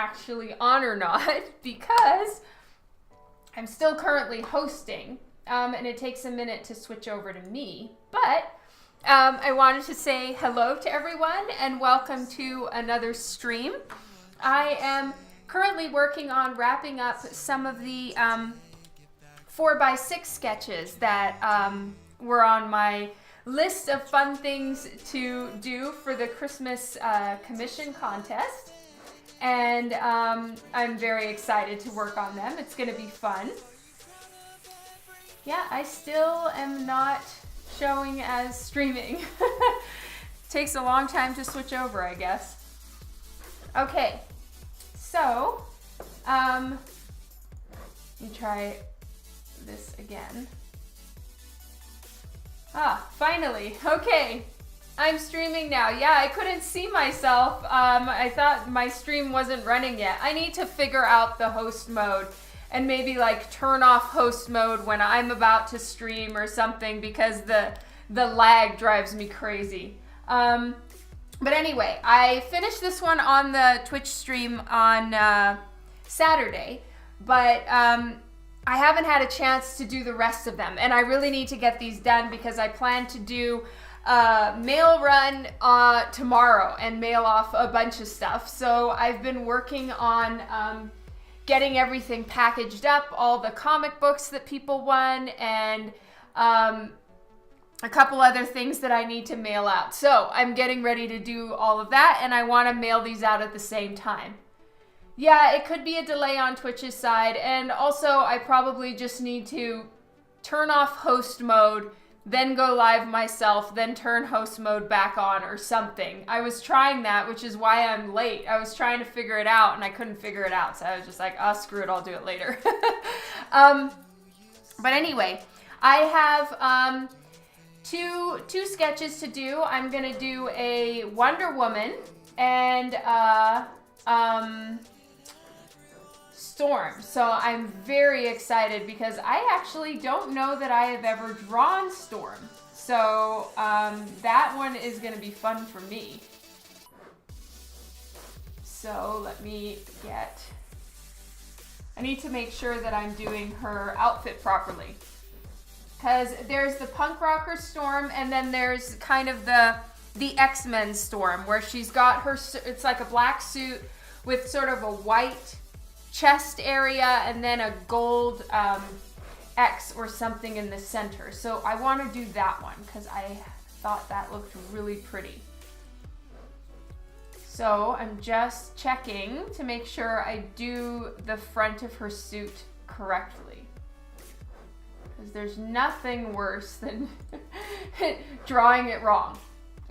actually on or not because I'm still currently hosting, and it takes a minute to switch over to me. But I wanted to say hello to everyone and welcome to another stream. I am currently working on wrapping up some of the 4x6 sketches that were on my list of fun things to do for the Christmas commission contest. And I'm very excited to work on them. It's going to be fun. Yeah, I still am not showing as streaming. Takes a long time to switch over, I guess. Okay, so let me try this again. Finally. Okay, I'm streaming now. Yeah, I couldn't see myself. I thought my stream wasn't running yet. I need to figure out the host mode and maybe like turn off host mode when I'm about to stream or something because the lag drives me crazy. But anyway, I finished this one on the Twitch stream on Saturday, but I haven't had a chance to do the rest of them, and I really need to get these done because I plan to do a mail run tomorrow and mail off a bunch of stuff. So I've been working on getting everything packaged up, all the comic books that people won, and a couple other things that I need to mail out. So I'm getting ready to do all of that, and I want to mail these out at the same time. Yeah, it could be a delay on Twitch's side, and also I probably just need to turn off host mode, then go live myself, then turn host mode back on or something. I was trying that, which is why I'm late. I was trying to figure it out, and I couldn't figure it out, so I was just like, oh, screw it, I'll do it later. But anyway, I have two sketches to do. I'm going to do a Wonder Woman and Storm. So I'm very excited because I actually don't know that I have ever drawn Storm. So that one is going to be fun for me. So let me I need to make sure that I'm doing her outfit properly. Because there's the punk rocker Storm, and then there's kind of the X-Men Storm, where she's got her, it's like a black suit with sort of a white chest area and then a gold X or something in the center. So I want to do that one because I thought that looked really pretty. So I'm just checking to make sure I do the front of her suit correctly. Because there's nothing worse than drawing it wrong,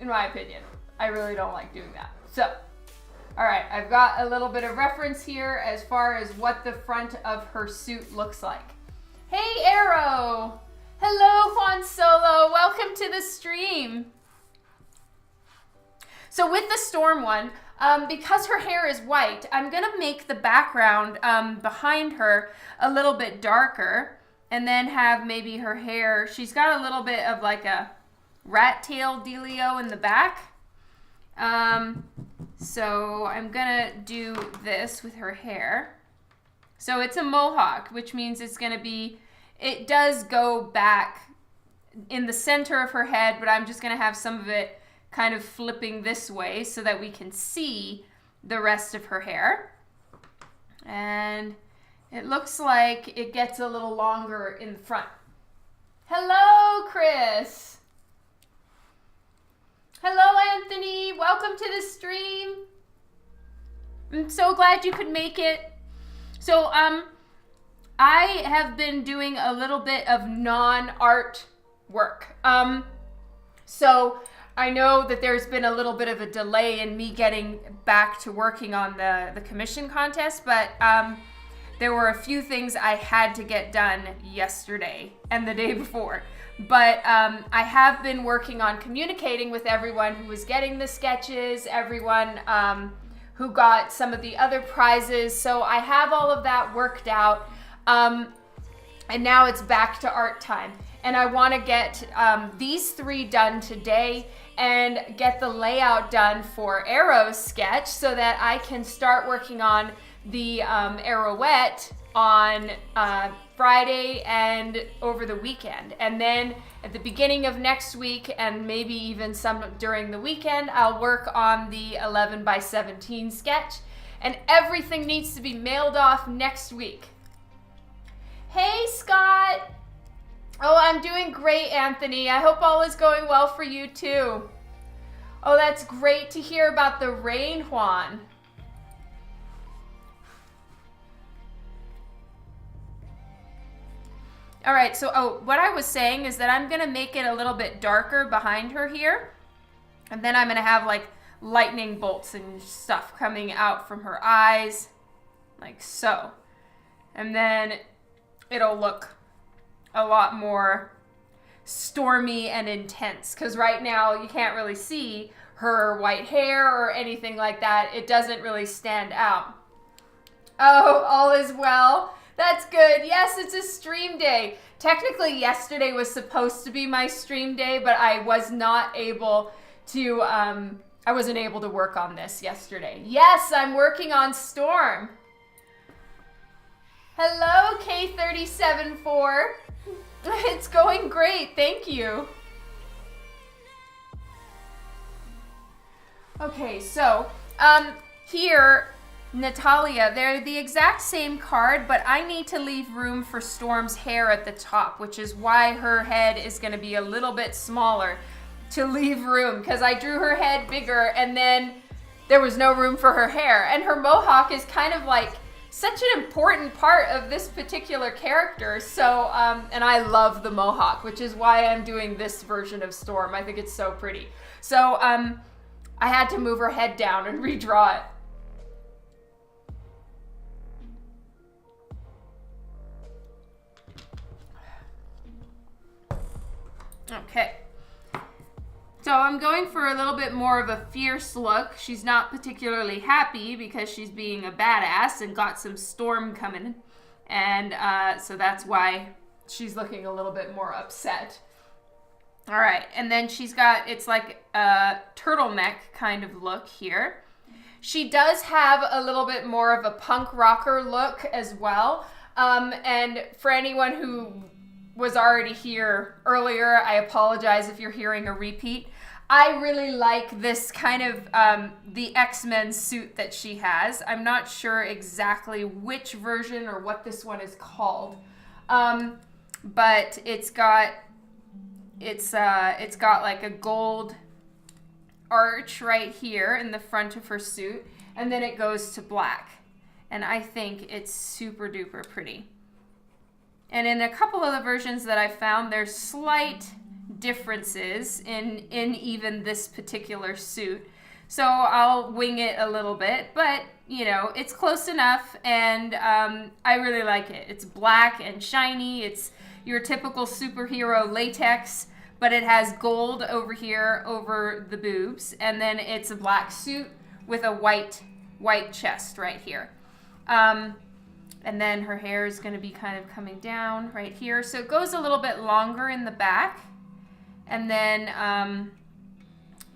in my opinion. I really don't like doing that. So, all right, I've got a little bit of reference here as far as what the front of her suit looks like. Hey, Arrow! Hello, Juan Solo. Welcome to the stream. So with the Storm one, because her hair is white, I'm going to make the background behind her a little bit darker. And then have maybe her hair, she's got a little bit of like a rat tail dealio in the back. So I'm gonna do this with her hair. So it's a mohawk, which means it's gonna be, it does go back in the center of her head, but I'm just gonna have some of it kind of flipping this way so that we can see the rest of her hair. And it looks like it gets a little longer in the front. Hello, Chris. Hello, Anthony. Welcome to the stream. I'm so glad you could make it. So, I have been doing a little bit of non-art work. So I know that there's been a little bit of a delay in me getting back to working on the commission contest, but there were a few things I had to get done yesterday and the day before. But I have been working on communicating with everyone who was getting the sketches, everyone who got some of the other prizes. So I have all of that worked out. And now it's back to art time. And I want to get these 3 done today and get the layout done for Arrow's sketch so that I can start working on the Arrowette on Friday and over the weekend. And then at the beginning of next week, and maybe even some during the weekend, I'll work on the 11 by 17 sketch. And everything needs to be mailed off next week. Hey, Scott. Oh, I'm doing great, Anthony. I hope all is going well for you too. Oh, that's great to hear about the rain, Juan. All right, so what I was saying is that I'm gonna make it a little bit darker behind her here. And then I'm gonna have like lightning bolts and stuff coming out from her eyes, like so. And then it'll look a lot more stormy and intense, because right now you can't really see her white hair or anything like that. It doesn't really stand out. Oh, all is well. That's good. Yes, it's a stream day. Technically, yesterday was supposed to be my stream day, but I was not able to, I wasn't able to work on this yesterday. Yes, I'm working on Storm. Hello, K374. It's going great, thank you. Okay, so, here, Natalia, they're the exact same card, but I need to leave room for Storm's hair at the top, which is why her head is going to be a little bit smaller to leave room, because I drew her head bigger and then there was no room for her hair. And her mohawk is kind of like such an important part of this particular character. So, and I love the mohawk, which is why I'm doing this version of Storm. I think it's so pretty. So, I had to move her head down and redraw it. Okay, so I'm going for a little bit more of a fierce look. She's not particularly happy because she's being a badass and got some storm coming. And so that's why she's looking a little bit more upset. All right, and then she's got, it's like a turtleneck kind of look here. She does have a little bit more of a punk rocker look as well. And for anyone who was already here earlier, I apologize if you're hearing a repeat. I really like this kind of, the X-Men suit that she has. I'm not sure exactly which version or what this one is called. But it's got like a gold arch right here in the front of her suit, and then it goes to black. And I think it's super duper pretty. And in a couple of the versions that I found, there's slight differences in even this particular suit. So I'll wing it a little bit, but you know, it's close enough, and I really like it. It's black and shiny. It's your typical superhero latex, but it has gold over here over the boobs, and then it's a black suit with a white chest right here. And then her hair is going to be kind of coming down right here. So it goes a little bit longer in the back. And then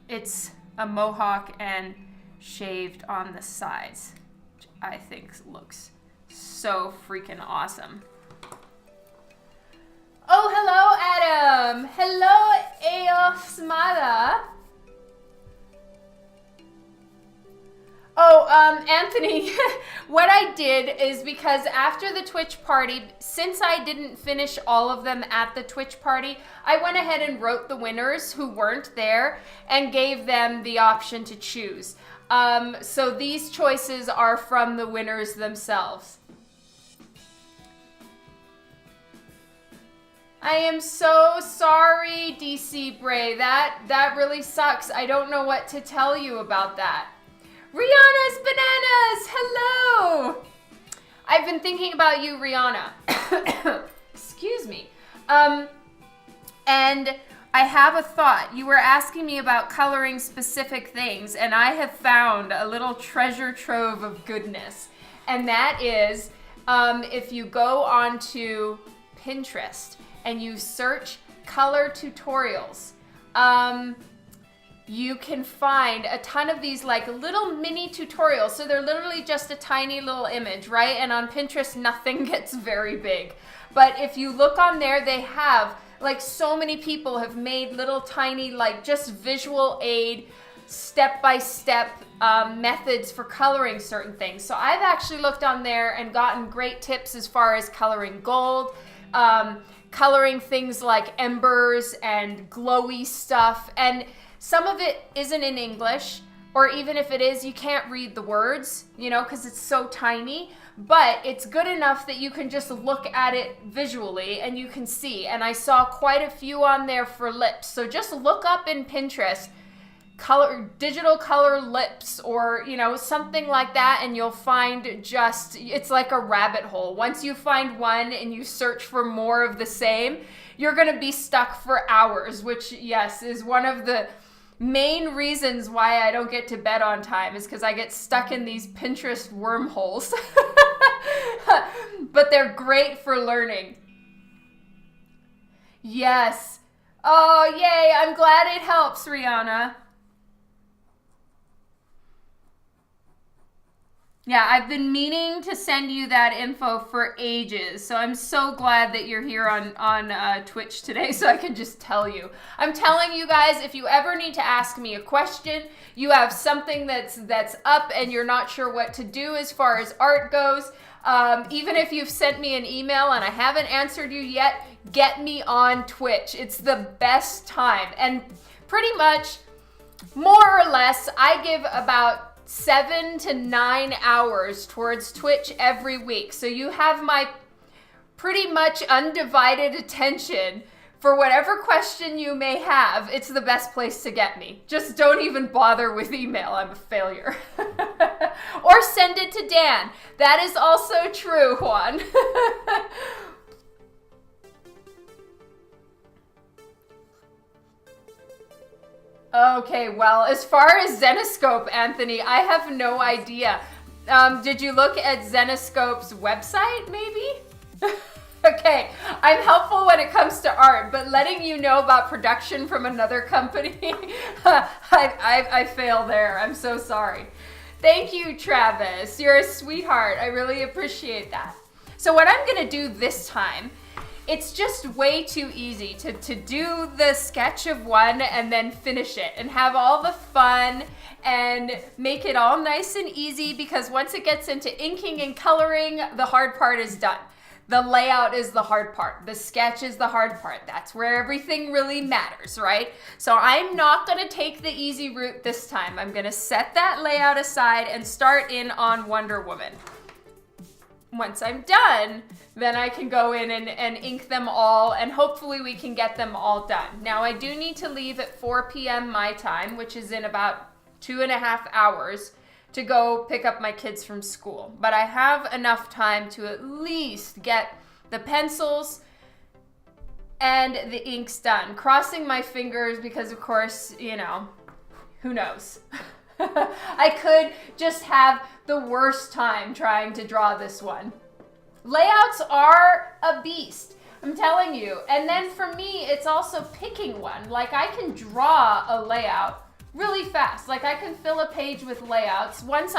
it's a mohawk and shaved on the sides, which I think looks so freaking awesome. Oh, hello, Adam. Hello, Eosmada. Oh, Anthony, what I did is, because after the Twitch party, since I didn't finish all of them at the Twitch party, I went ahead and wrote the winners who weren't there and gave them the option to choose. So these choices are from the winners themselves. I am so sorry, DC Bray. That really sucks. I don't know what to tell you about that. Rihanna's Bananas! Hello! I've been thinking about you, Rihanna. Excuse me. And I have a thought. You were asking me about coloring specific things, and I have found a little treasure trove of goodness. And that is, if you go onto Pinterest and you search color tutorials, you can find a ton of these like little mini tutorials. So they're literally just a tiny little image, right? And on Pinterest, nothing gets very big. But if you look on there, they have like so many people have made little tiny like just visual aid, step-by-step methods for coloring certain things. So I've actually looked on there and gotten great tips as far as coloring gold, coloring things like embers and glowy stuff. And some of it isn't in English, or even if it is, you can't read the words, you know, because it's so tiny. But it's good enough that you can just look at it visually and you can see. And I saw quite a few on there for lips. So just look up in Pinterest, digital color lips, or, you know, something like that, and you'll find just, it's like a rabbit hole. Once you find one and you search for more of the same, you're going to be stuck for hours, which, yes, is one of the main reasons why I don't get to bed on time, is because I get stuck in these Pinterest wormholes. But they're great for learning. Yes. Oh, yay. I'm glad it helps, Rihanna. Yeah, I've been meaning to send you that info for ages, so I'm so glad that you're here on Twitch today so I can just tell you. I'm telling you guys, if you ever need to ask me a question, you have something that's up and you're not sure what to do as far as art goes, even if you've sent me an email and I haven't answered you yet, get me on Twitch. It's the best time. And pretty much, more or less, I give about 7 to 9 hours towards Twitch every week. So you have my pretty much undivided attention for whatever question you may have. It's the best place to get me. Just don't even bother with email. I'm a failure. Or send it to Dan. That is also true, Juan. Okay, well, as far as Zenescope, Anthony, I have no idea. Did you look at Zenescope's website, maybe? Okay, I'm helpful when it comes to art, but letting you know about production from another company, I fail there. I'm so sorry. Thank you, Travis. You're a sweetheart. I really appreciate that. So what I'm going to do this time, it's just way too easy to do the sketch of one and then finish it and have all the fun and make it all nice and easy, because once it gets into inking and coloring, the hard part is done. The layout is the hard part. The sketch is the hard part. That's where everything really matters, right? So I'm not going to take the easy route this time. I'm going to set that layout aside and start in on Wonder Woman. Once I'm done, then I can go in and ink them all, and hopefully we can get them all done. Now, I do need to leave at 4 p.m. my time, which is in about 2.5 hours, to go pick up my kids from school. But I have enough time to at least get the pencils and the inks done. Crossing my fingers because, of course, you know, who knows? I could just have the worst time trying to draw this one. Layouts are a beast, I'm telling you. And then for me, it's also picking one. Like, I can draw a layout really fast. Like, I can fill a page with layouts once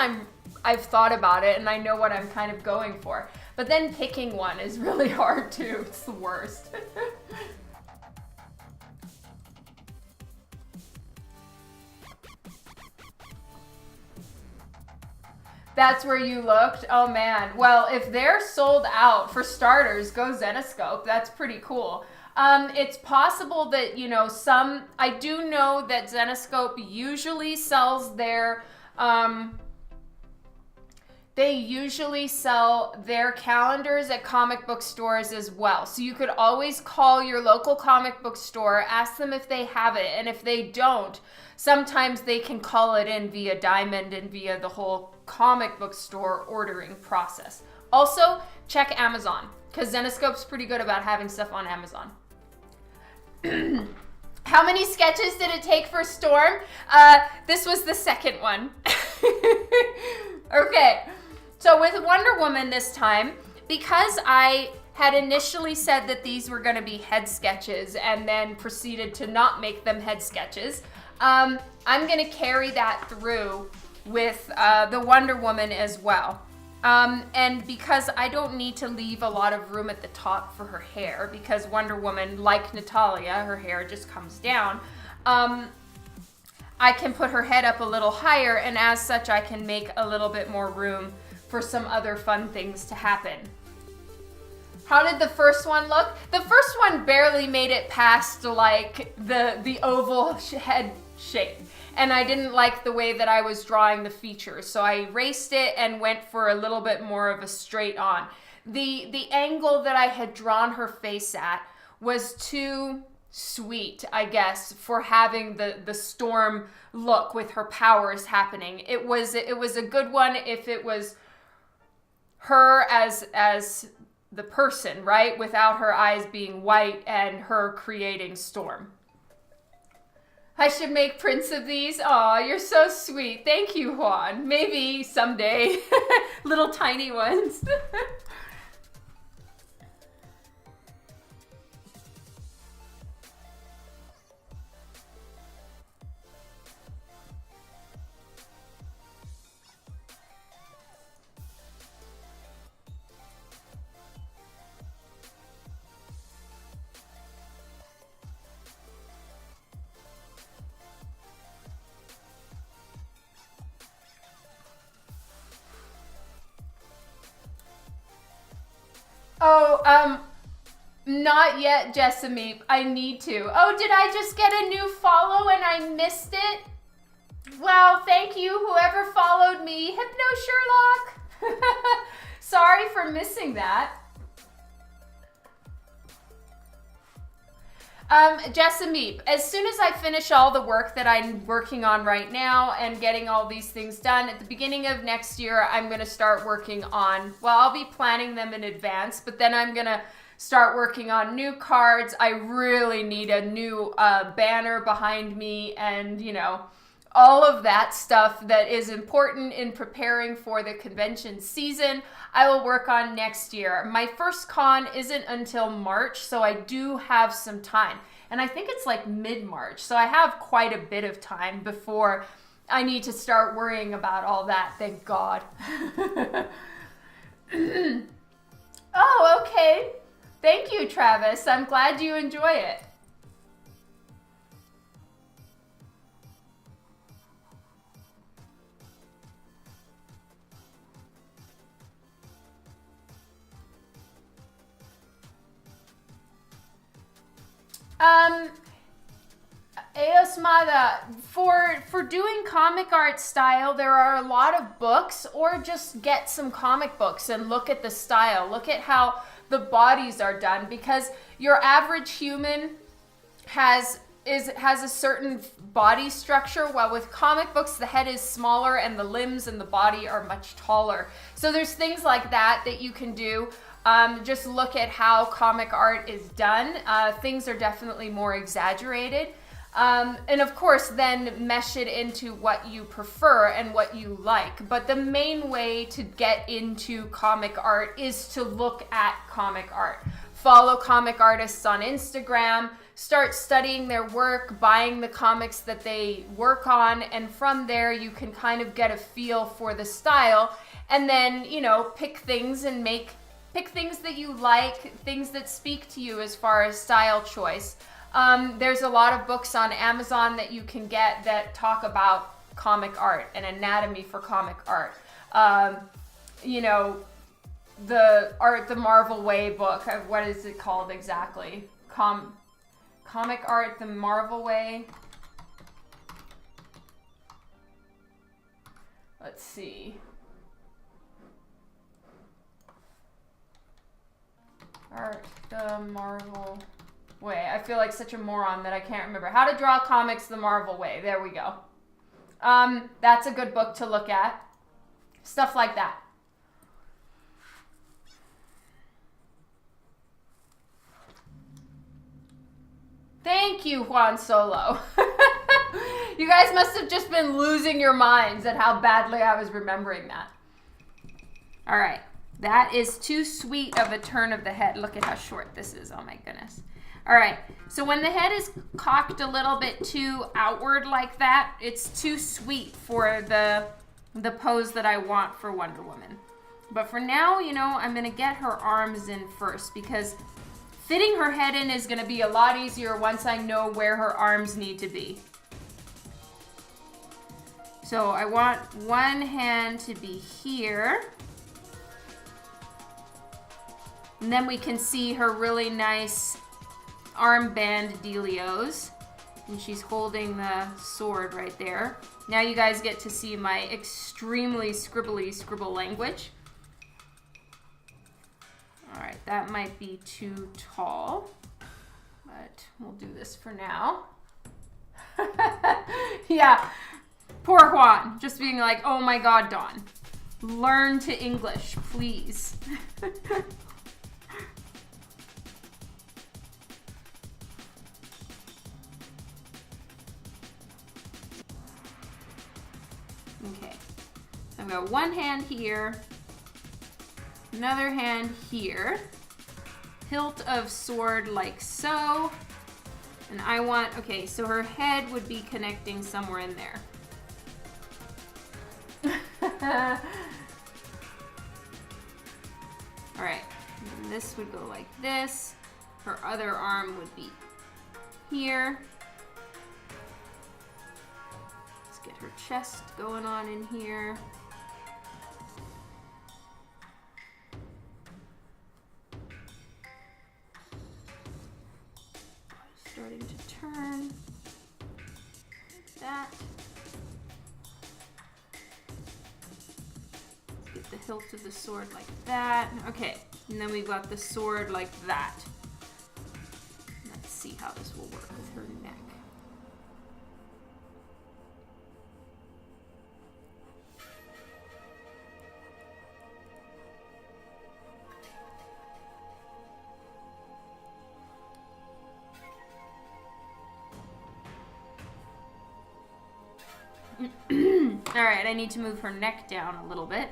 I've thought about it and I know what I'm kind of going for. But then picking one is really hard too. It's the worst. That's where you looked? Oh man. Well, if they're sold out, for starters, go Zenescope. That's pretty cool. It's possible that, you know, I do know that Zenescope usually sells their, they usually sell their calendars at comic book stores as well. So you could always call your local comic book store, ask them if they have it. And if they don't, sometimes they can call it in via Diamond and via the whole comic book store ordering process. Also, check Amazon, because Zenescope's pretty good about having stuff on Amazon. How many sketches did it take for Storm? This was the second one. Okay, so with Wonder Woman this time, because I had initially said that these were going to be head sketches and then proceeded to not make them head sketches, I'm gonna carry that through with the Wonder Woman as well. And because I don't need to leave a lot of room at the top for her hair, because Wonder Woman, like Natalia, her hair just comes down, I can put her head up a little higher, and as such I can make a little bit more room for some other fun things to happen. How did the first one look? The first one barely made it past like the oval head shape. And I didn't like the way that I was drawing the features. So I erased it and went for a little bit more of a straight on. The angle that I had drawn her face at was too sweet, I guess, for having the storm look with her powers happening. It was a good one if it was her as the person, right? Without her eyes being white and her creating storm. I should make prints of these. Aw, you're so sweet. Thank you, Juan. Maybe someday. Little tiny ones. Oh, not yet, Jessamine. I need to. Oh, did I just get a new follow and I missed it? Well, thank you, whoever followed me. Hypno Sherlock. Sorry for missing that. Jessamine, as soon as I finish all the work that I'm working on right now and getting all these things done, at the beginning of next year, I'm going to start working on, well, I'll be planning them in advance, but then I'm going to start working on new cards. I really need a new banner behind me and, you know, all of that stuff that is important in preparing for the convention season. I will work on next year. My first con isn't until March, so I do have some time. And I think it's like mid-March, so I have quite a bit of time before I need to start worrying about all that, thank God. Oh, okay. Thank you, Travis. I'm glad you enjoy it. Eosmada, for doing comic art style, there are a lot of books, or just get some comic books and look at the style. Look at how the bodies are done, because your average human has a certain body structure, while with comic books the head is smaller and the limbs and the body are much taller. So there's things like that you can do. Just look at how comic art is done. Things are definitely more exaggerated. And of course, then mesh it into what you prefer and what you like. But the main way to get into comic art is to look at comic art. Follow comic artists on Instagram, start studying their work, buying the comics that they work on, and from there you can kind of get a feel for the style, and then, you know, pick things that you like, things that speak to you as far as style choice. There's a lot of books on Amazon that you can get that talk about comic art and anatomy for comic art. You know, the Marvel Way book, what is it called exactly? Comic art, the Marvel Way. Let's see. Art, the Marvel Way. I feel like such a moron that I can't remember. How to Draw Comics the Marvel Way. There we go. That's a good book to look at. Stuff like that. Thank you, Juan Solo. You guys must have just been losing your minds at how badly I was remembering that. All right. That is too sweet of a turn of the head. Look at how short this is. Oh my goodness. All right, so when the head is cocked a little bit too outward like that, it's too sweet for the pose that I want for Wonder Woman. But for now, you know, I'm gonna get her arms in first because fitting her head in is gonna be a lot easier once I know where her arms need to be. So I want one hand to be here. And then we can see her really nice armband dealios. And she's holding the sword right there. Now you guys get to see my extremely scribble language. All right, that might be too tall, but we'll do this for now. Yeah, poor Juan, just being like, oh my God, Dawn, learn to English, please. Okay, I've got one hand here, another hand here, hilt of sword like so, and I want, okay, so her head would be connecting somewhere in there. All right, and this would go like this, her other arm would be here. Get her chest going on in here. Starting to turn like that. Get the hilt of the sword like that. Okay, and then we've got the sword like that. Let's see how this will work with her neck. All right, I need to move her neck down a little bit.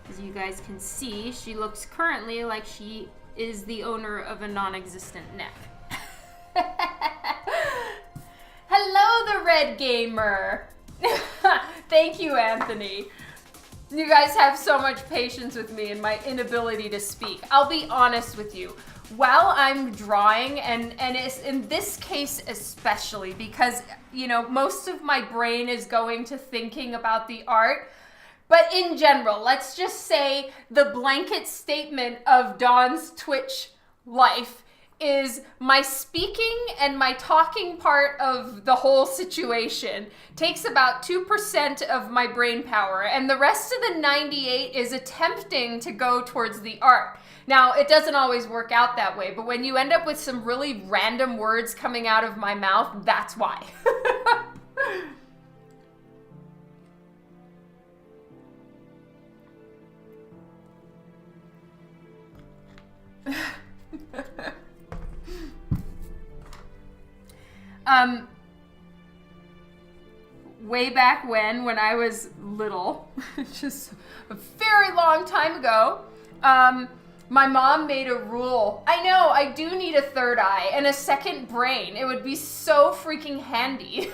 As you guys can see, she looks currently like she is the owner of a non-existent neck. Hello, the Red Gamer. Thank you, Anthony. You guys have so much patience with me and my inability to speak. I'll be honest with you. While I'm drawing, and it's in this case especially because, you know, most of my brain is going to thinking about the art, but in general, let's just say the blanket statement of Dawn's Twitch life is my speaking and my talking part of the whole situation takes about 2% of my brain power, and the rest of the 98 is attempting to go towards the art. Now, it doesn't always work out that way, but when you end up with some really random words coming out of my mouth, that's why. Way back when I was little, just a very long time ago, my mom made a rule. I know, I do need a third eye and a second brain. It would be so freaking handy.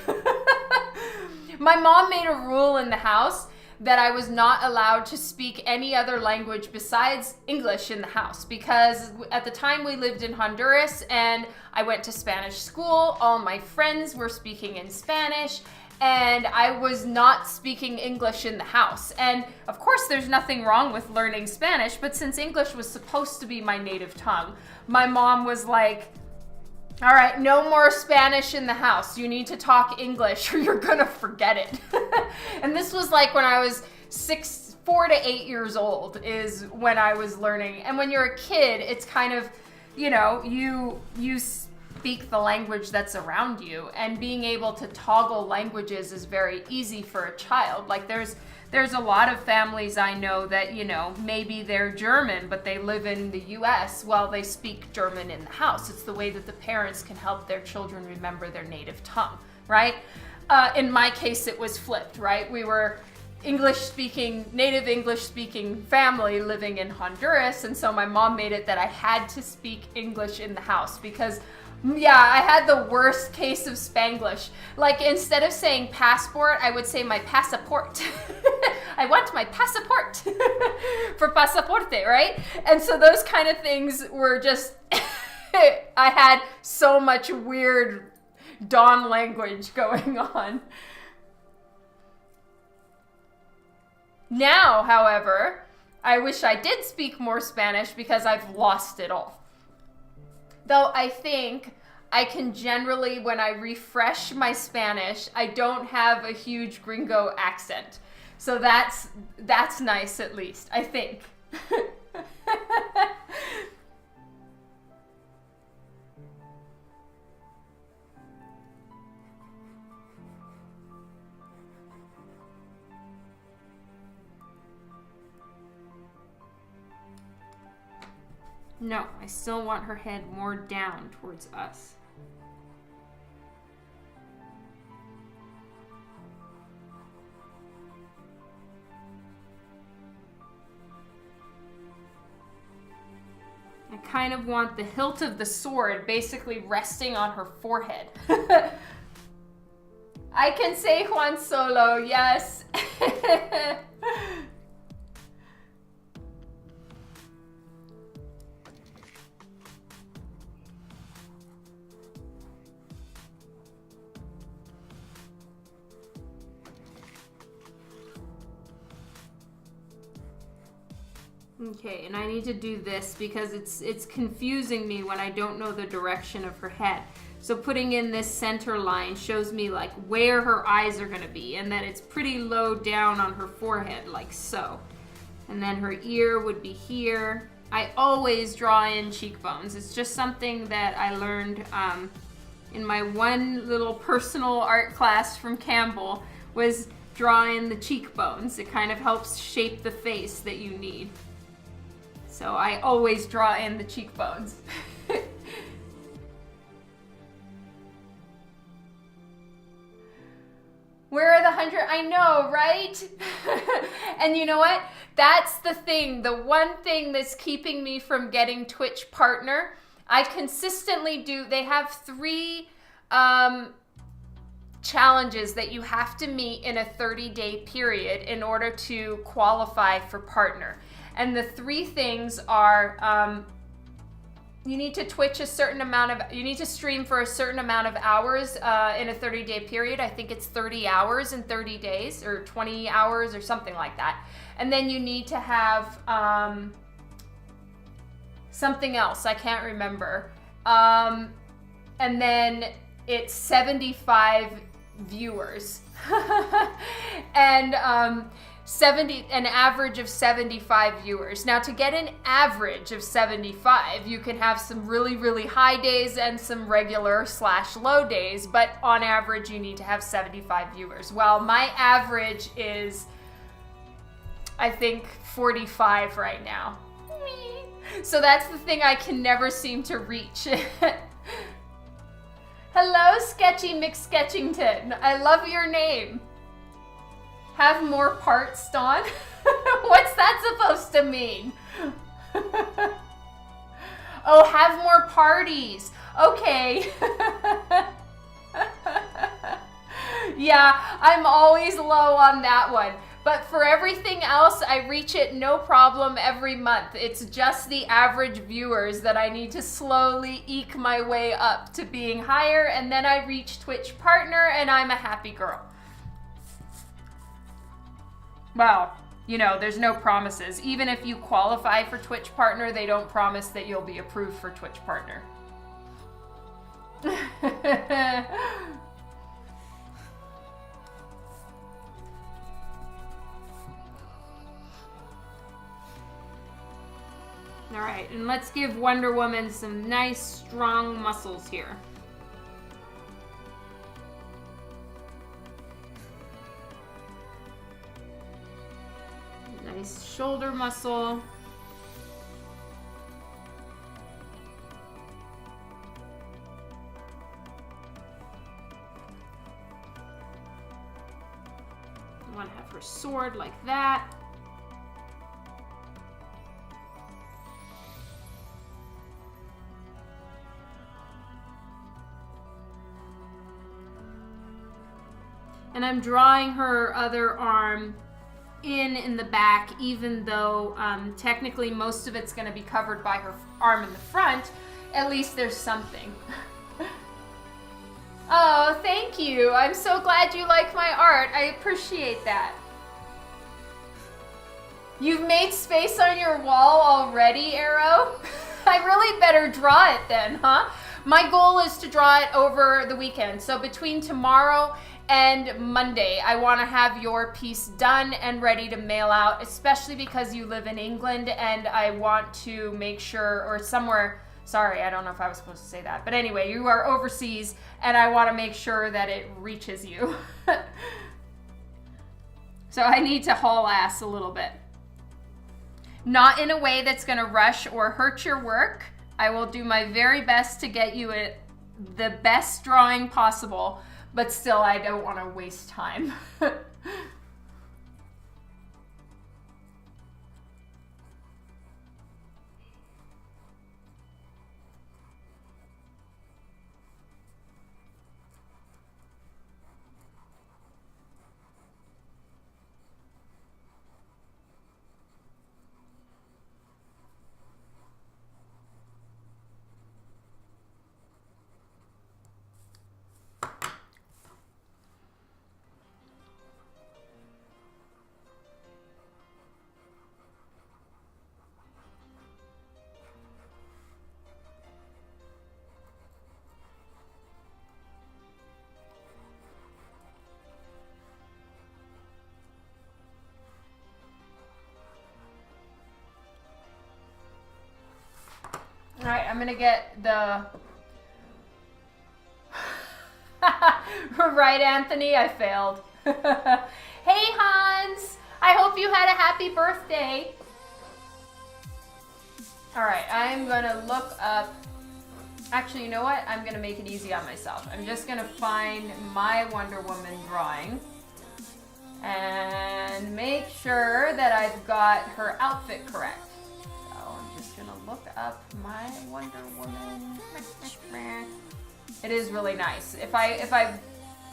My mom made a rule in the house that I was not allowed to speak any other language besides English in the house, because at the time we lived in Honduras and I went to Spanish school. All my friends were speaking in Spanish and I was not speaking English in the house. And of course there's nothing wrong with learning Spanish, but since English was supposed to be my native tongue, my mom was like, all right, no more Spanish in the house. You need to talk English or you're gonna forget it. And this was like when I was 4 to 8 years old is when I was learning. And when you're a kid, it's kind of, you know, you speak the language that's around you, and being able to toggle languages is very easy for a child. Like there's a lot of families I know that, you know, maybe they're German, but they live in the US while they speak German in the house. It's the way that the parents can help their children remember their native tongue, right? In my case, it was flipped, right? We were native English speaking family living in Honduras. And so my mom made it that I had to speak English in the house because, yeah, I had the worst case of Spanglish. Like, instead of saying passport, I would say my passport. I want my passport for pasaporte, right? And so those kind of things were just, I had so much weird Don language going on. Now, however, I wish I did speak more Spanish because I've lost it all. Though I think I can generally, when I refresh my Spanish, I don't have a huge gringo accent. So that's nice, at least, I think. No, I still want her head more down towards us. I kind of want the hilt of the sword basically resting on her forehead. I can say Juan Solo, yes. Okay, and I need to do this because it's confusing me when I don't know the direction of her head. So putting in this center line shows me like where her eyes are gonna be, and then it's pretty low down on her forehead, like so. And then her ear would be here. I always draw in cheekbones. It's just something that I learned in my one little personal art class from Campbell, was draw in the cheekbones. It kind of helps shape the face that you need. So I always draw in the cheekbones. Where are the 100? I know, right? And you know what? That's the thing. The one thing that's keeping me from getting Twitch partner, I consistently do. They have 3 challenges that you have to meet in a 30-day period in order to qualify for partner. And the 3 things are, you need to Twitch a certain amount of, you need to stream for a certain amount of hours in a 30-day period. I think it's 30 hours in 30 days or 20 hours or something like that. And then you need to have something else, I can't remember. And then it's 75 viewers. And an average of 75 viewers. Now, to get an average of 75, you can have some really, really high days and some regular / low days, but on average, you need to have 75 viewers. Well, my average is, I think, 45 right now. So that's the thing I can never seem to reach. Hello, Sketchy McSketchington. I love your name. Have more parts, Dawn? What's that supposed to mean? Oh, have more parties. Okay. Yeah, I'm always low on that one. But for everything else, I reach it no problem every month. It's just the average viewers that I need to slowly eke my way up to being higher, and then I reach Twitch partner and I'm a happy girl. Well, you know, there's no promises. Even if you qualify for Twitch partner, they don't promise that you'll be approved for Twitch partner. All right, and let's give Wonder Woman some nice, strong muscles here. Nice shoulder muscle. I want to have her sword like that. And I'm drawing her other arm in the back, even though technically most of it's going to be covered by her arm in the front. At least there's something. Oh, thank you. I'm so glad you like my art. I appreciate that. You've made space on your wall already, Arrow? I really better draw it then, huh? My goal is to draw it over the weekend. So between tomorrow and Monday, I want to have your piece done and ready to mail out, especially because you live in England and I want to make sure, or somewhere, sorry, I don't know if I was supposed to say that, but anyway, you are overseas and I want to make sure that it reaches you. So I need to haul ass a little bit. Not in a way that's going to rush or hurt your work. I will do my very best to get you the best drawing possible, but still, I don't want to waste time. All right, I'm gonna get the right, Anthony. I failed. Hey, Hans. I hope you had a happy birthday. All right, I'm gonna look up. Actually, you know what? I'm gonna make it easy on myself. I'm just gonna find my Wonder Woman drawing and make sure that I've got her outfit correct. Look up my Wonder Woman. It is really nice.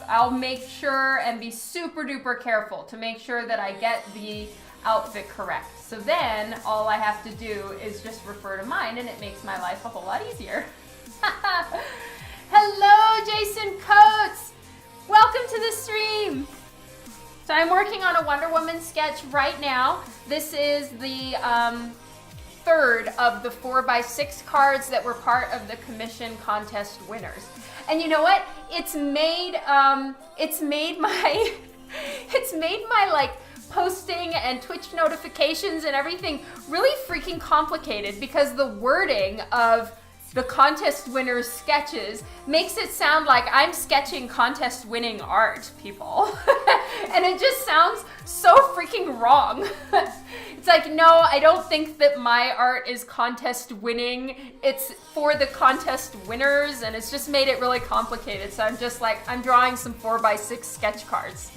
I'll make sure and be super duper careful to make sure that I get the outfit correct. So then all I have to do is just refer to mine and it makes my life a whole lot easier. Hello, Jason Coates. Welcome to the stream. So I'm working on a Wonder Woman sketch right now. This is the third of the 4x6 cards that were part of the commission contest winners. And you know what? It's made my like posting and Twitch notifications and everything really freaking complicated because the wording of the contest winners' sketches makes it sound like I'm sketching contest winning art, people. And it just sounds so freaking wrong. It's like, no, I don't think that my art is contest winning. It's for the contest winners, and it's just made it really complicated. So I'm just like, I'm drawing some 4x6 sketch cards.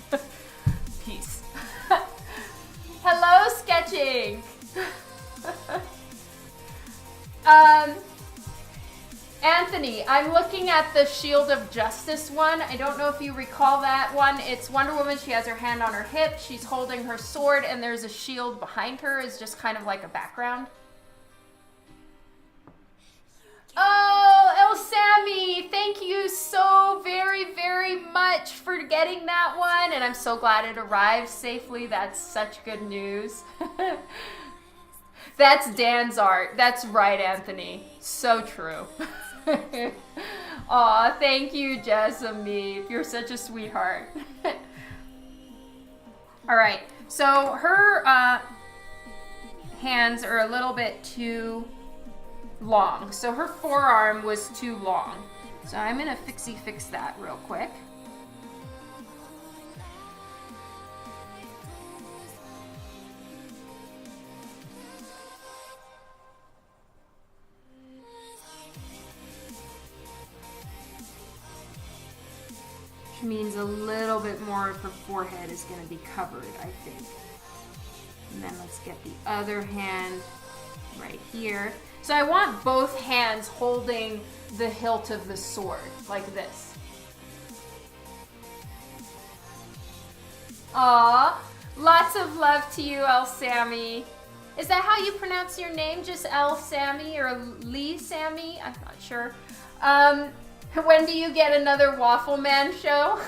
Peace. Hello, sketching. Anthony, I'm looking at the Shield of Justice one. I don't know if you recall that one. It's Wonder Woman. She has her hand on her hip. She's holding her sword, and there's a shield behind her. It's just kind of like a background. Oh, El Sammy, thank you so very, very much for getting that one. And I'm so glad it arrived safely. That's such good news. That's Dan's art. That's right, Anthony. So true. Aw, thank you, Jessamine. You're such a sweetheart. All right, so her hands are a little bit too long. So her forearm was too long. So I'm gonna fix that real quick. which means a little bit more of her forehead is going to be covered, I think. And then let's get the other hand right here. So I want both hands holding the hilt of the sword, like this. Aw, lots of love to you, El Sammy. Is that how you pronounce your name? Just El Sammy or Lee Sammy? I'm not sure. When do you get another Waffle Man show?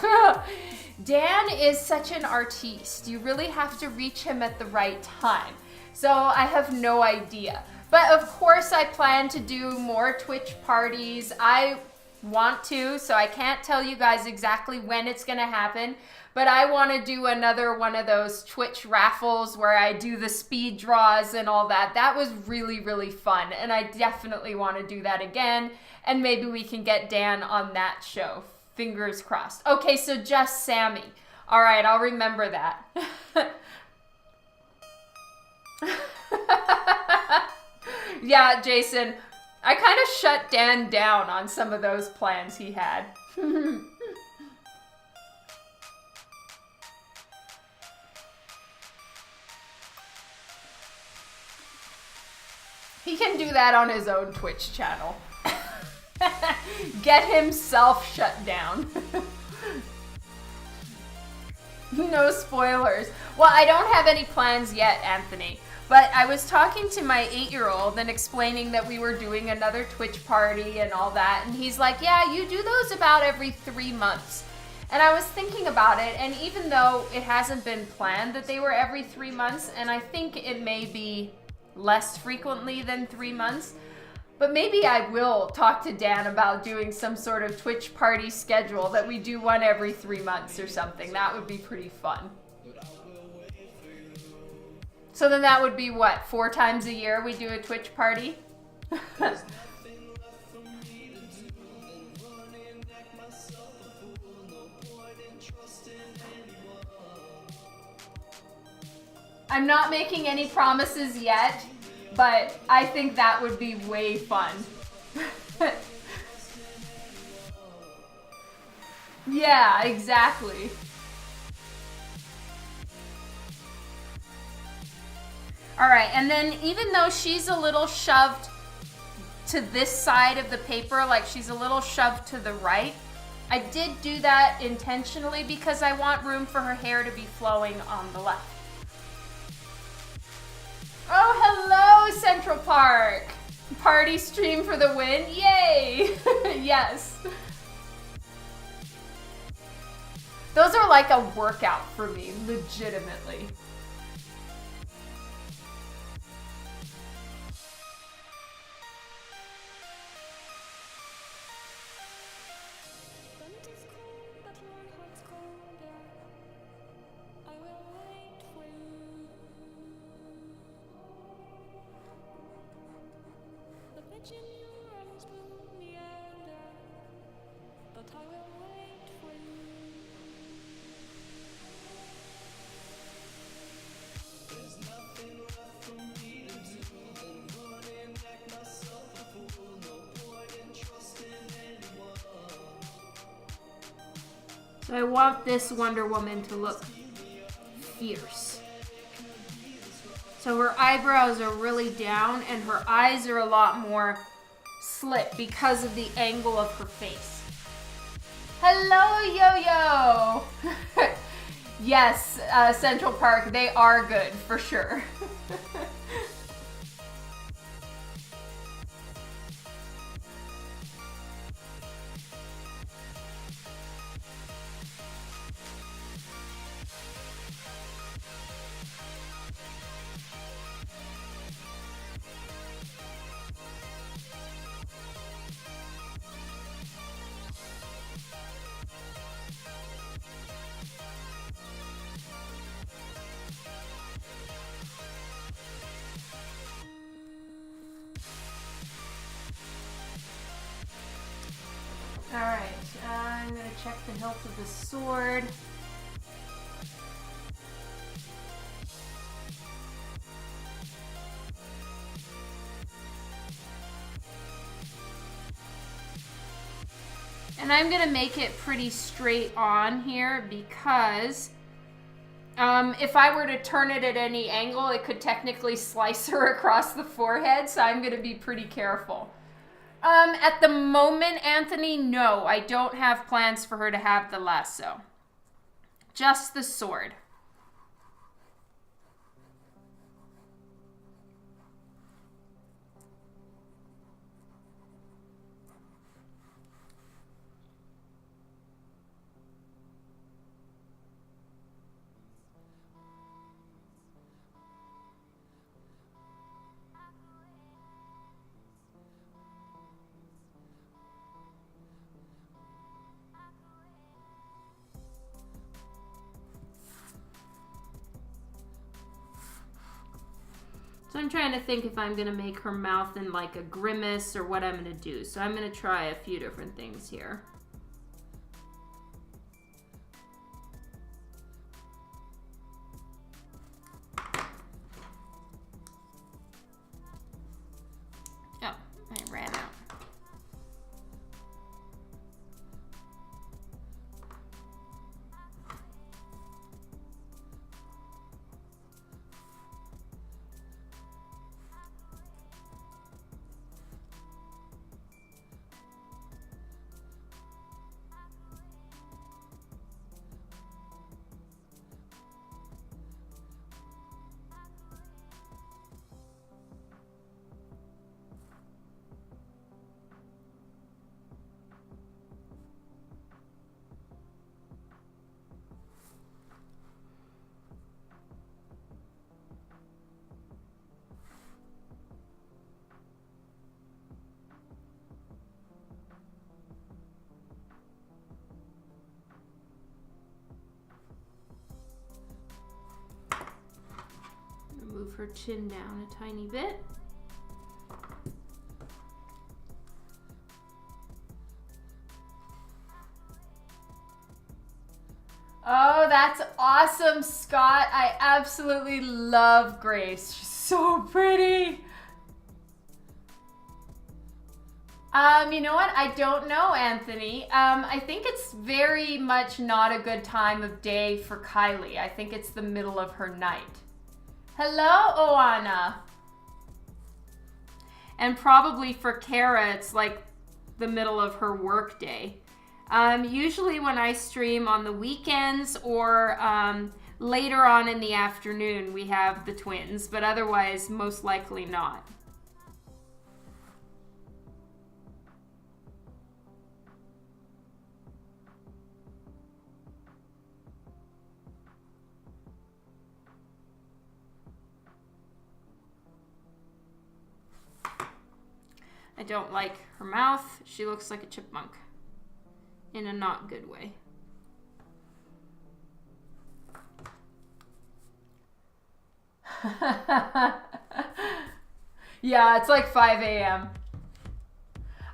Dan is such an artiste. You really have to reach him at the right time. So I have no idea. But of course I plan to do more Twitch parties. I want to, so I can't tell you guys exactly when it's gonna happen. But I want to do another one of those Twitch raffles where I do the speed draws and all that. That was really, really fun. And I definitely want to do that again. And maybe we can get Dan on that show. Fingers crossed. Okay, so just Sammy. All right, I'll remember that. Yeah, Jason, I kind of shut Dan down on some of those plans he had. He can do that on his own Twitch channel. Get himself shut down. No spoilers. Well, I don't have any plans yet, Anthony. But I was talking to my 8-year-old and explaining that we were doing another Twitch party and all that. And he's like, yeah, you do those about every 3 months. And I was thinking about it. And even though it hasn't been planned that they were every 3 months, and I think it may be less frequently than 3 months, but maybe I will talk to Dan about doing some sort of Twitch party schedule that we do one every 3 months or something. That would be pretty fun. So then that would be what, 4 times a year we do a Twitch party? I'm not making any promises yet, but I think that would be way fun. Yeah, exactly. All right, and then even though she's a little shoved to this side of the paper, like she's a little shoved to the right, I did do that intentionally because I want room for her hair to be flowing on the left. Oh, hello, Central Park. Party stream for the win. Yay. Yes. Those are like a workout for me, legitimately. So I want this Wonder Woman to look fierce. So her eyebrows are really down and her eyes are a lot more slit because of the angle of her face. Hello, Yo-Yo! Yes, Central Park, they are good, for sure. Alright, I'm going to check the hilt of the sword. And I'm gonna make it pretty straight on here because if I were to turn it at any angle, it could technically slice her across the forehead, so I'm gonna be pretty careful. At the moment, Anthony, no, I don't have plans for her to have the lasso. Just the sword. So I'm trying to think if I'm going to make her mouth in like a grimace or what I'm going to do. So I'm going to try a few different things here. Oh, I ran out. Move her chin down a tiny bit. Oh, that's awesome, Scott. I absolutely love Grace. She's so pretty. You know what? I don't know, Anthony. I think it's very much not a good time of day for Kylie. I think it's the middle of her night. Hello, Oana. And probably for Kara, it's like the middle of her work day. Usually when I stream on the weekends or later on in the afternoon, we have the twins, but otherwise, most likely not. I don't like her mouth. She looks like a chipmunk in a not good way. Yeah, it's like 5 a.m.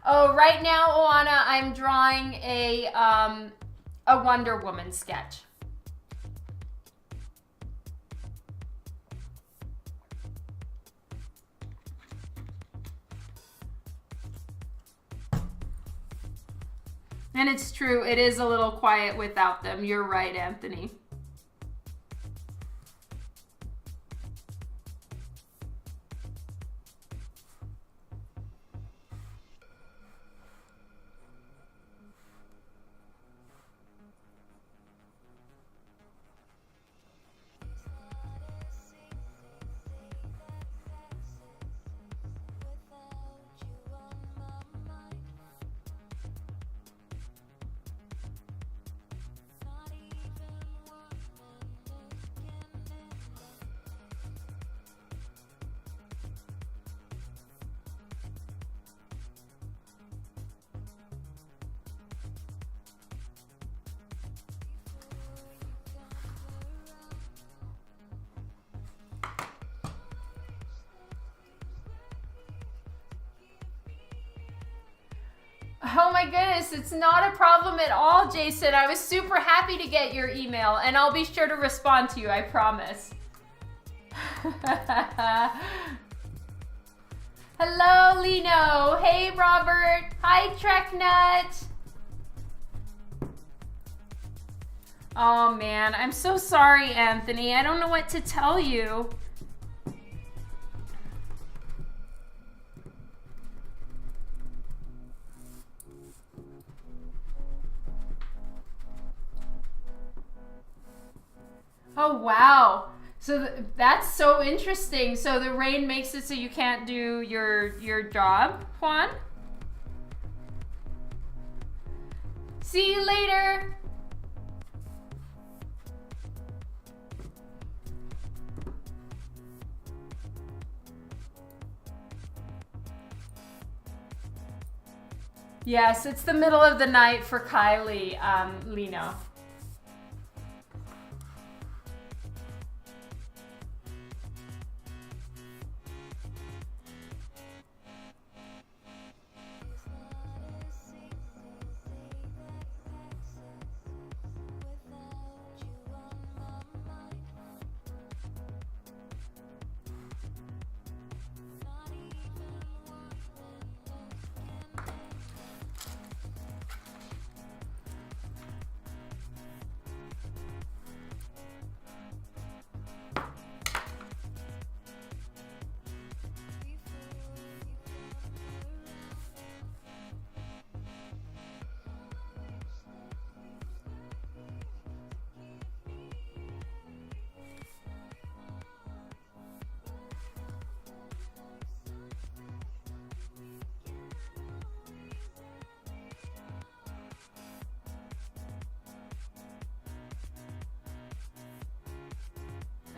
Oh, right now, Oana, I'm drawing a Wonder Woman sketch. And it's true, it is a little quiet without them. You're right, Anthony. Oh my goodness, it's not a problem at all, Jason. I was super happy to get your email, and I'll be sure to respond to you, I promise. Hello, Lino. Hey, Robert. Hi, Treknut. Oh man, I'm so sorry, Anthony. I don't know what to tell you. Oh wow. So that's so interesting. So the rain makes it so you can't do your job, Juan? See you later. Yes, it's the middle of the night for Kylie, Lino.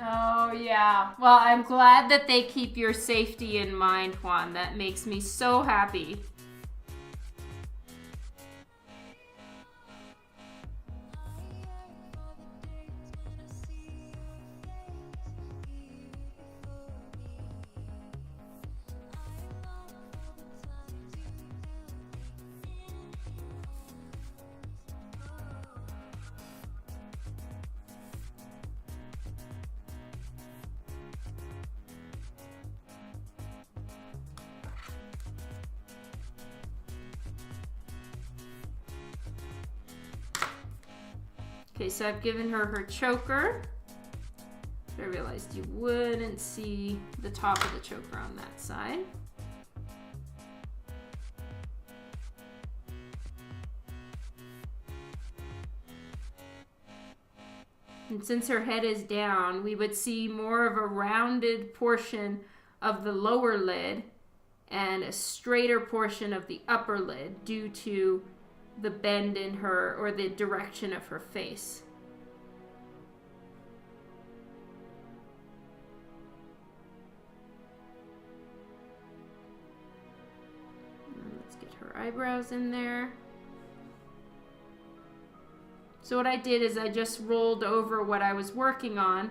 Oh, yeah. Well, I'm glad that they keep your safety in mind, Juan. That makes me so happy. Okay, so I've given her her choker. I realized you wouldn't see the top of the choker on that side. And since her head is down, we would see more of a rounded portion of the lower lid and a straighter portion of the upper lid due to the bend in her, or the direction of her face. And let's get her eyebrows in there. So what I did is I just rolled over what I was working on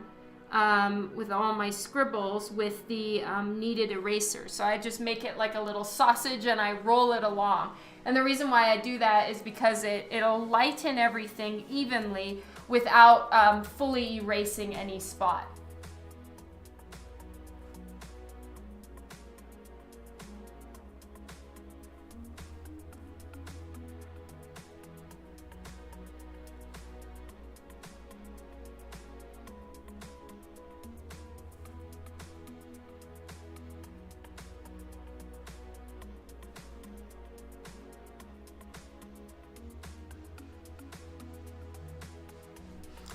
with all my scribbles with the kneaded eraser. So I just make it like a little sausage and I roll it along. And the reason why I do that is because it'll lighten everything evenly without fully erasing any spot.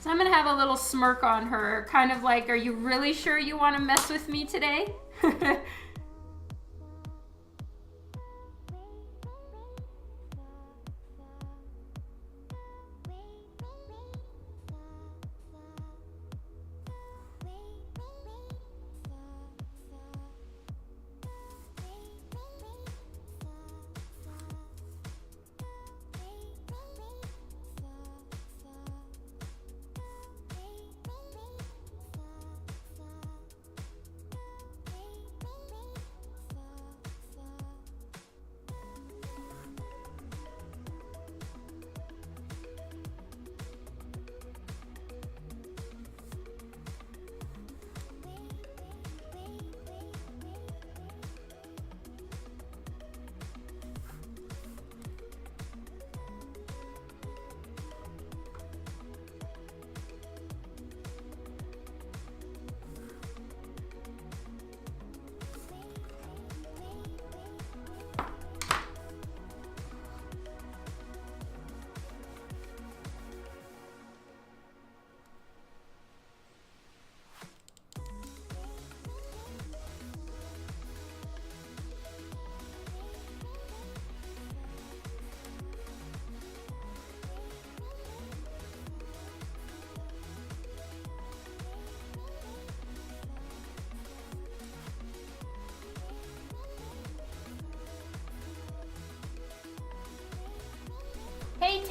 So I'm gonna have a little smirk on her, kind of like, are you really sure you want to mess with me today?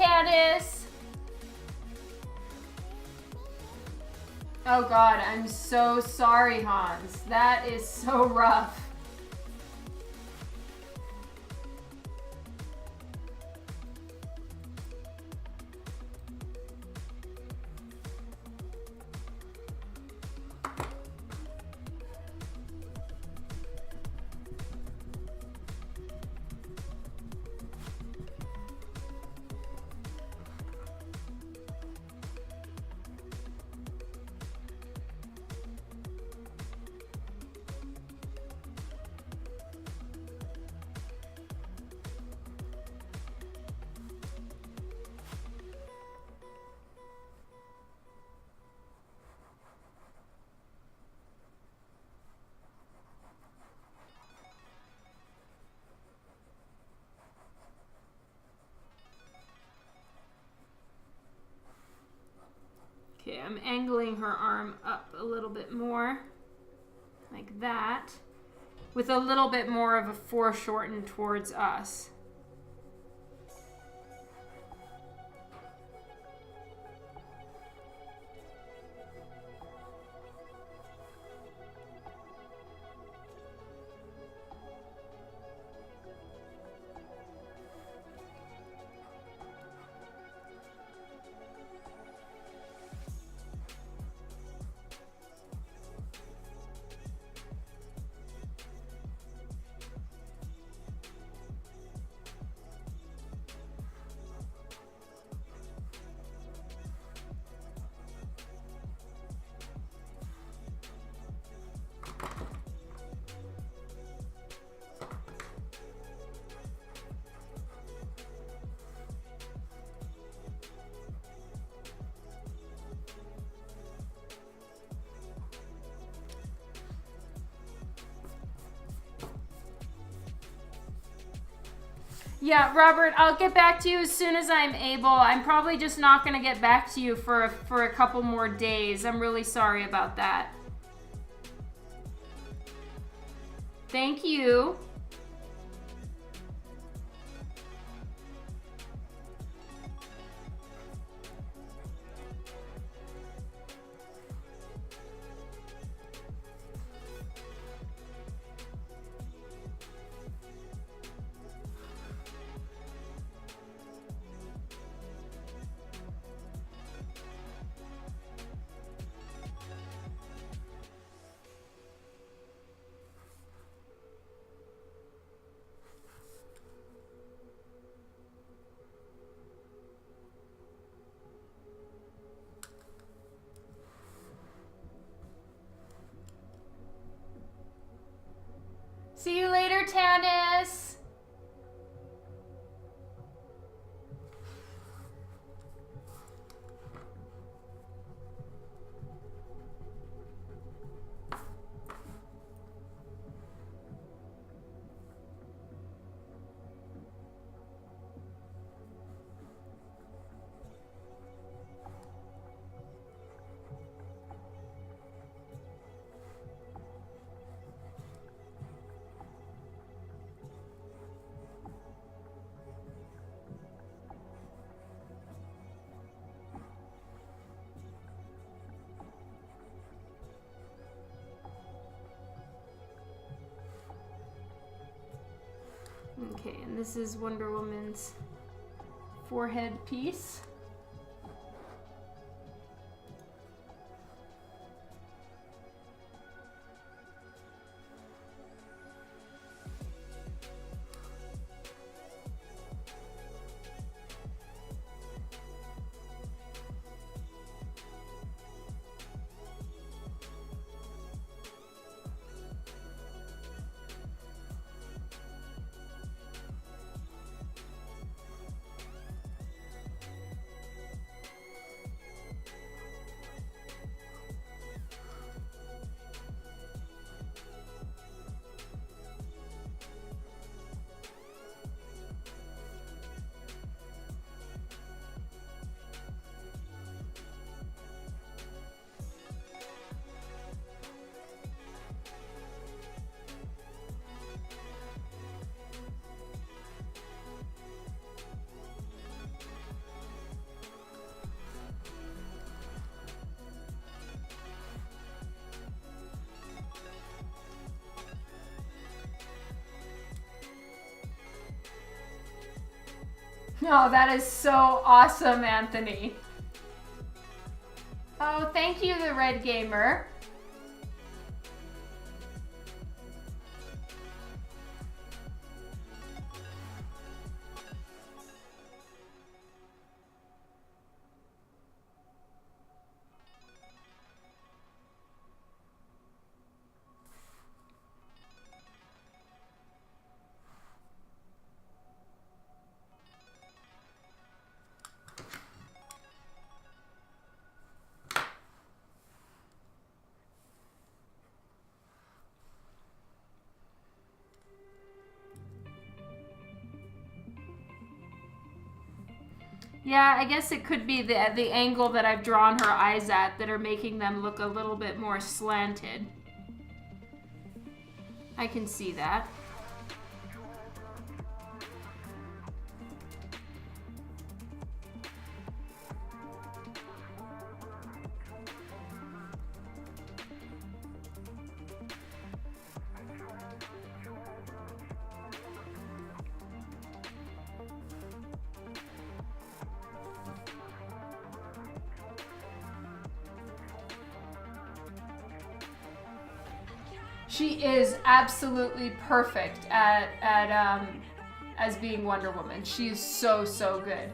Tadis. Oh God, I'm so sorry, Hans. That is so rough. Okay, I'm angling her arm up a little bit more, like that, with a little bit more of a foreshorten towards us. Yeah, Robert, I'll get back to you as soon as I'm able. I'm probably just not going to get back to you for a couple more days. I'm really sorry about that. Thank you. See you later, Tannis. Okay, and this is Wonder Woman's forehead piece. Oh, that is so awesome, Anthony. Oh, thank you, the Red Gamer. Yeah, I guess it could be the angle that I've drawn her eyes at that are making them look a little bit more slanted. I can see that. She is absolutely perfect at as being Wonder Woman. She is so good.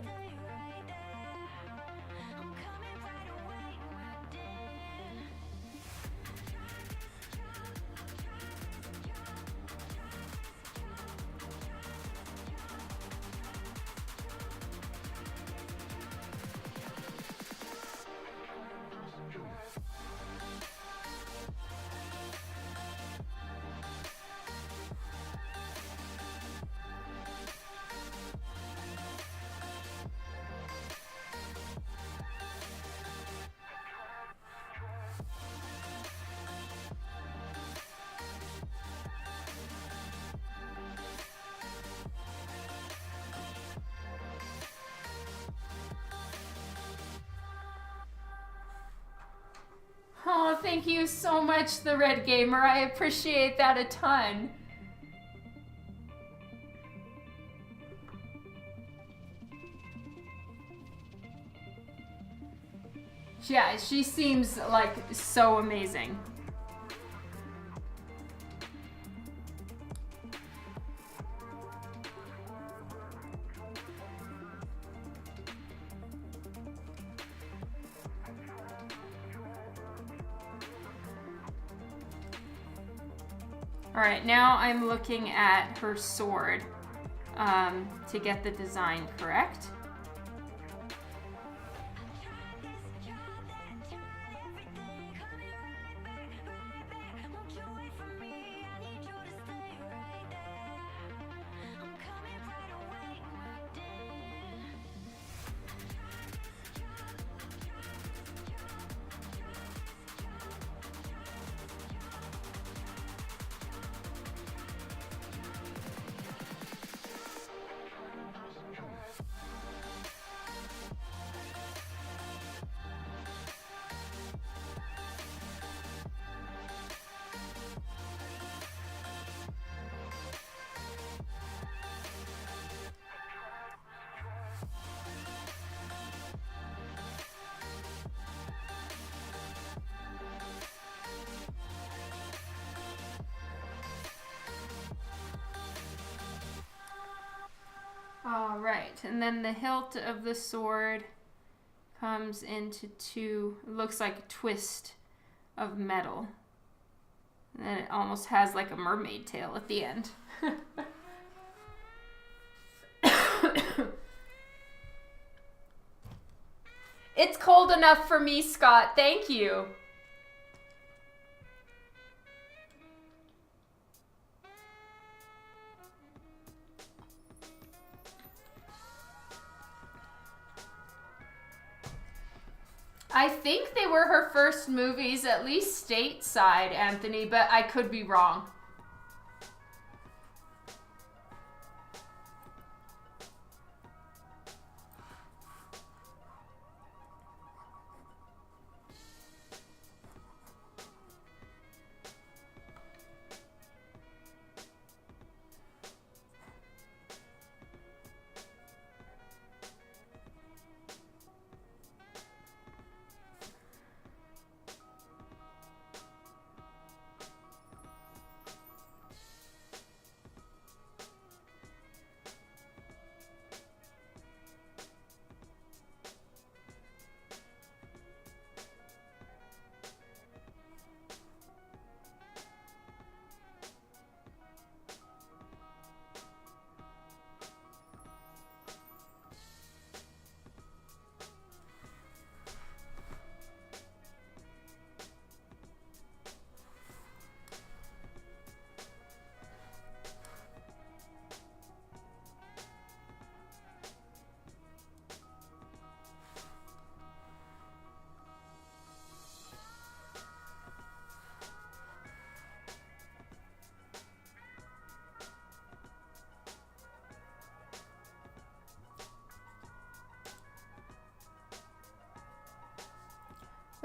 Oh, thank you so much, the Red Gamer. I appreciate that a ton. Yeah, she seems like so amazing. All right, now I'm looking at her sword to get the design correct. All right, and then the hilt of the sword comes into two, looks like a twist of metal. And then it almost has like a mermaid tail at the end. It's cold enough for me, Scott. Thank you. I think they were her first movies, at least stateside, Anthony, but I could be wrong.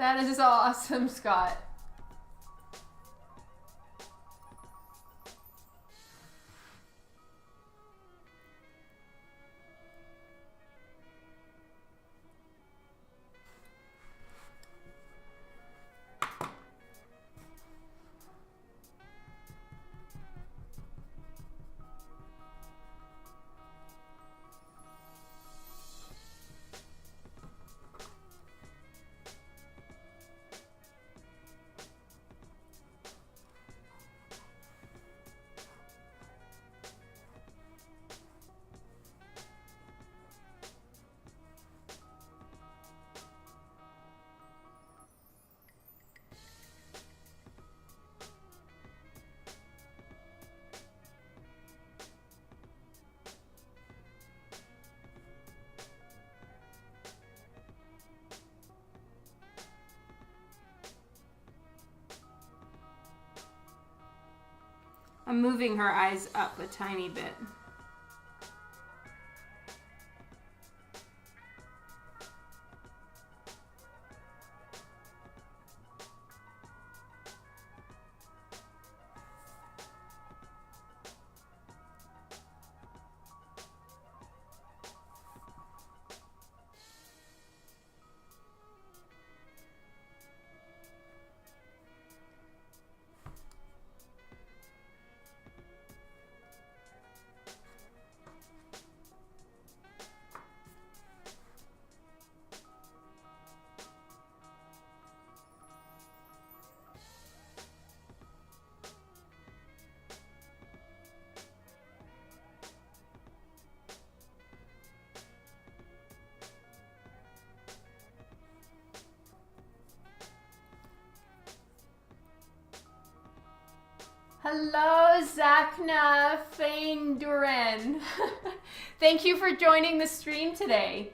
That is awesome, Scott. I'm moving her eyes up a tiny bit. Hello, Zakna Fain Duran. Thank you for joining the stream today.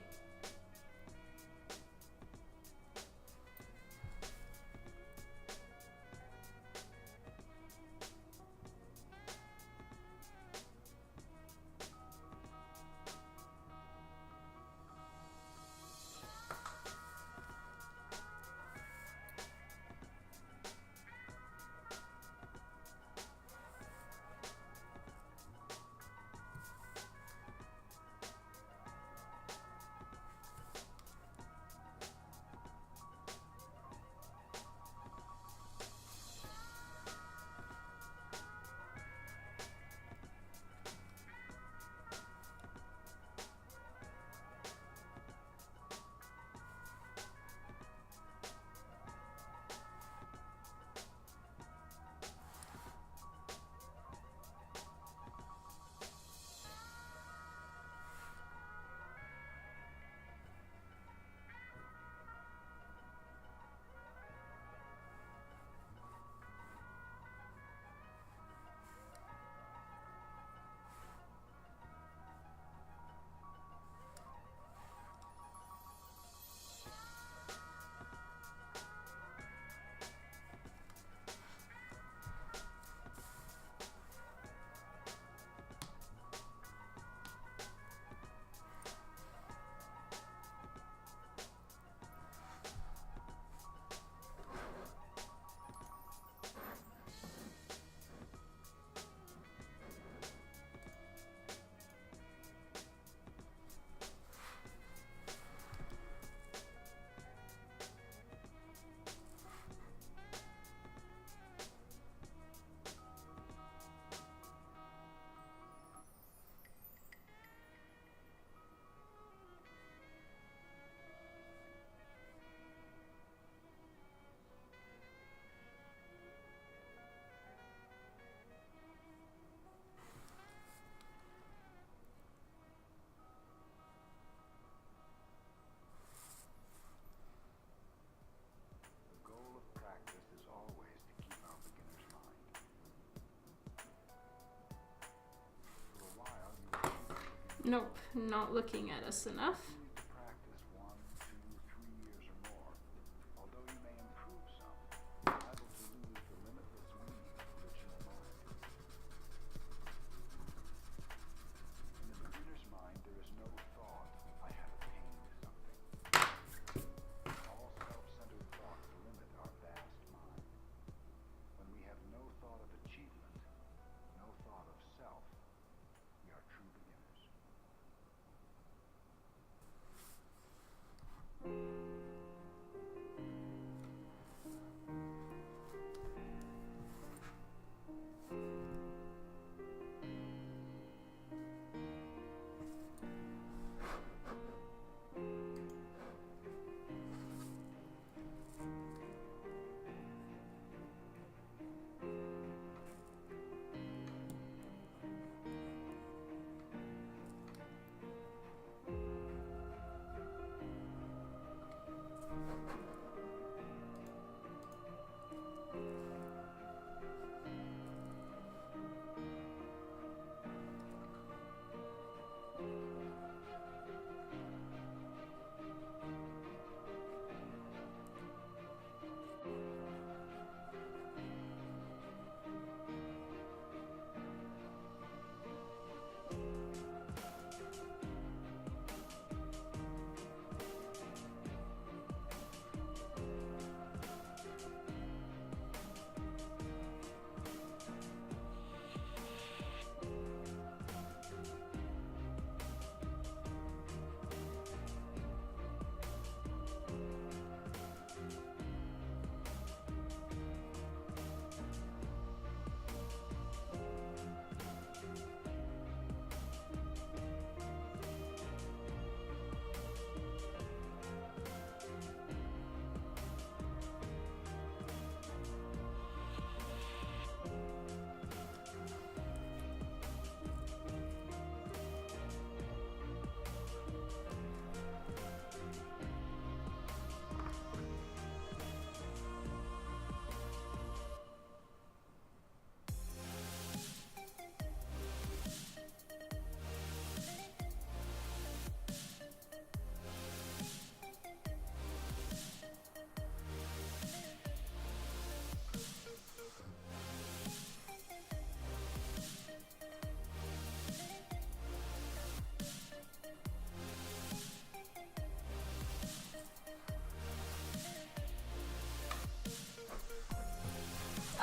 Nope, not looking at us enough.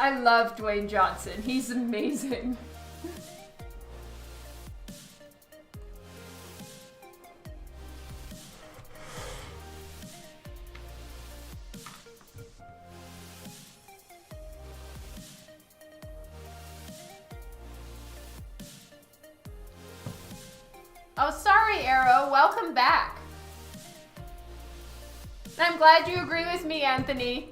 I love Dwayne Johnson. He's amazing. Oh, sorry, Arrow. Welcome back. I'm glad you agree with me, Anthony.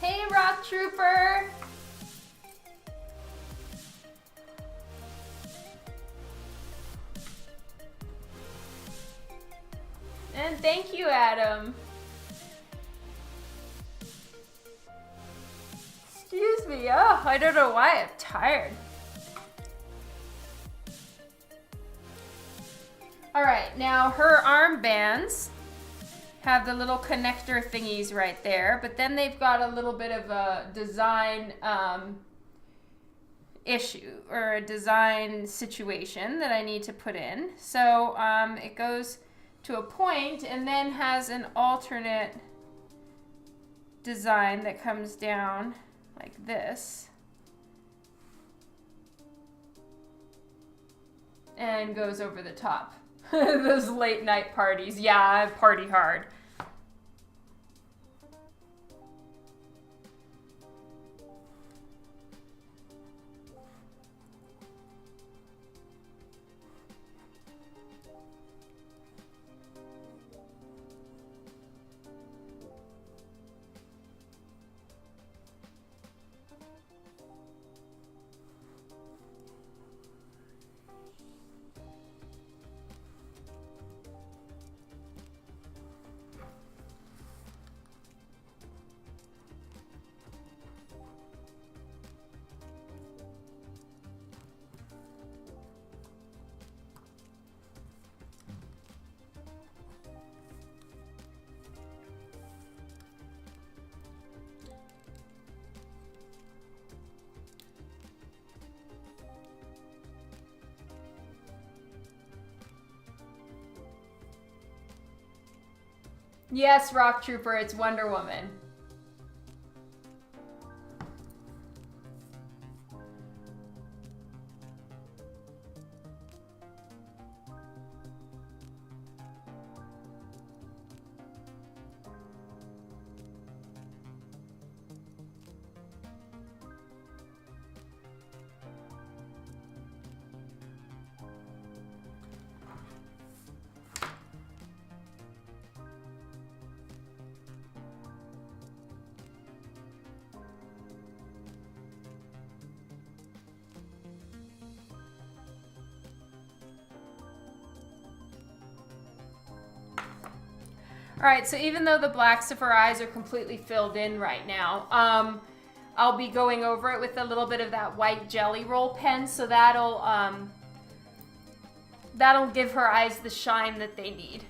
Hey, Rock Trooper. And thank you, Adam. Excuse me. Oh, I don't know why I'm tired. All right, now her armbands have the little connector thingies right there, but then they've got a little bit of a design issue or a design situation that I need to put in. So it goes to a point and then has an alternate design that comes down like this and goes over the top. Those late night parties. Yeah, I party hard. Yes, Rock Trooper, it's Wonder Woman. All right, so even though the blacks of her eyes are completely filled in right now, I'll be going over it with a little bit of that white Jelly Roll pen, so that'll give her eyes the shine that they need.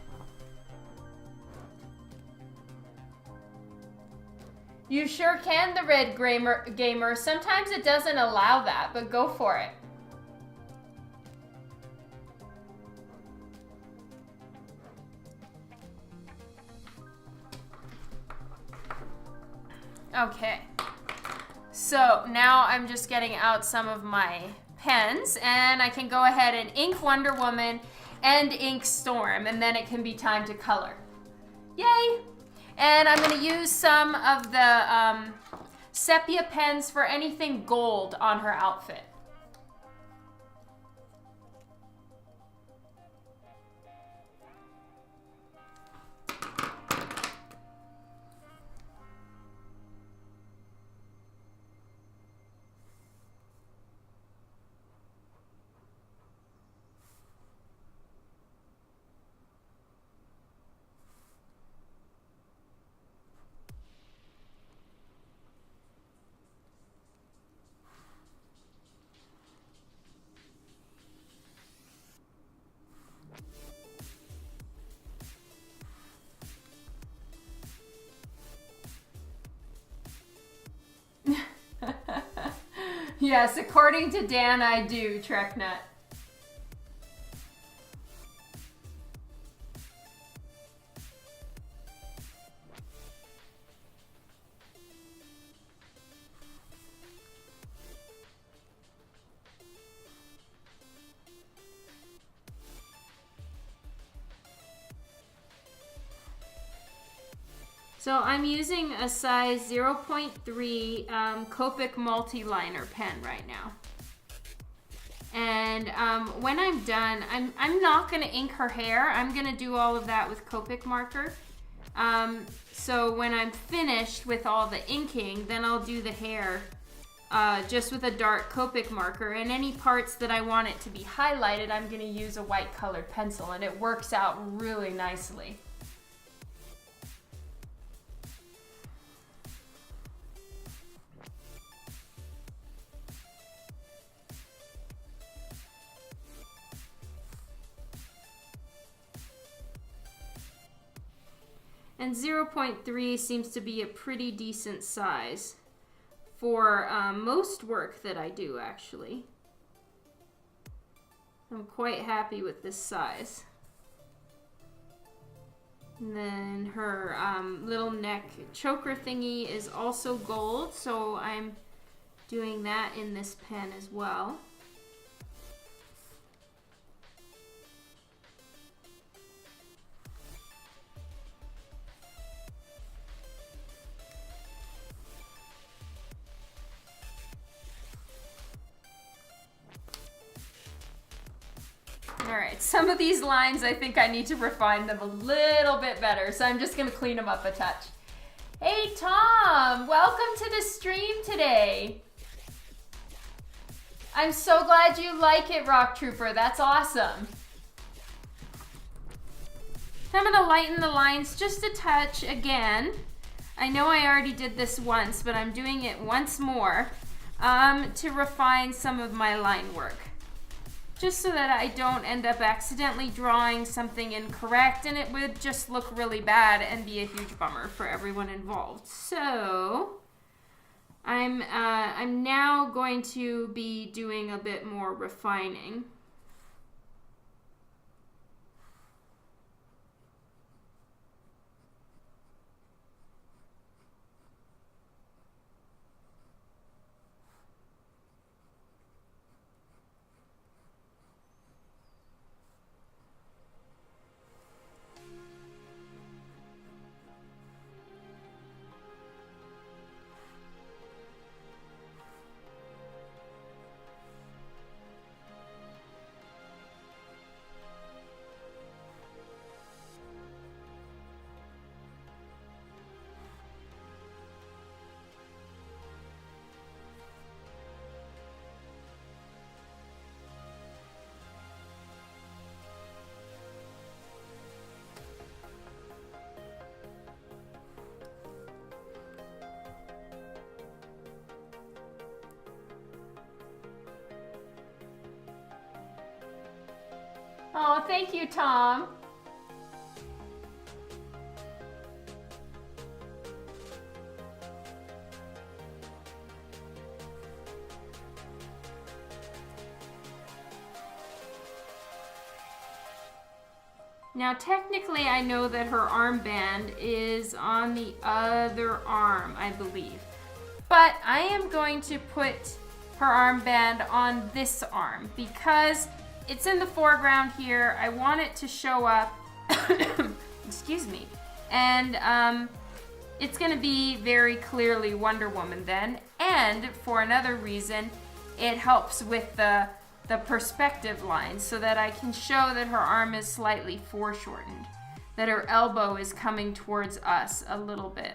You sure can, the Red Gamer. Sometimes it doesn't allow that, but go for it. Okay, so now I'm just getting out some of my pens, and I can go ahead and ink Wonder Woman and ink Storm, and then it can be time to color. Yay! And I'm going to use some of the sepia pens for anything gold on her outfit. Yes, according to Dan, I do, Treknut. So I'm using a size 0.3 Copic multi-liner pen right now. And when I'm done, I'm not going to ink her hair. I'm going to do all of that with Copic marker. So when I'm finished with all the inking, then I'll do the hair just with a dark Copic marker. And any parts that I want it to be highlighted, I'm going to use a white colored pencil, and it works out really nicely. And 0.3 seems to be a pretty decent size for most work that I do, actually. I'm quite happy with this size. And then her little neck choker thingy is also gold, so I'm doing that in this pen as well. Alright, some of these lines I think I need to refine them a little bit better, so I'm just going to clean them up a touch. Hey Tom, welcome to the stream today. I'm so glad you like it, Rock Trooper. That's awesome. I'm going to lighten the lines just a touch again. I know I already did this once, but I'm doing it once more to refine some of my line work. Just so that I don't end up accidentally drawing something incorrect, and it would just look really bad and be a huge bummer for everyone involved. So I'm now going to be doing a bit more refining. Oh, thank you, Tom. Now, technically, I know that her armband is on the other arm, I believe. But I am going to put her armband on this arm because it's in the foreground here. I want it to show up. Excuse me. And it's going to be very clearly Wonder Woman then. And for another reason, it helps with the perspective lines so that I can show that her arm is slightly foreshortened, that her elbow is coming towards us a little bit.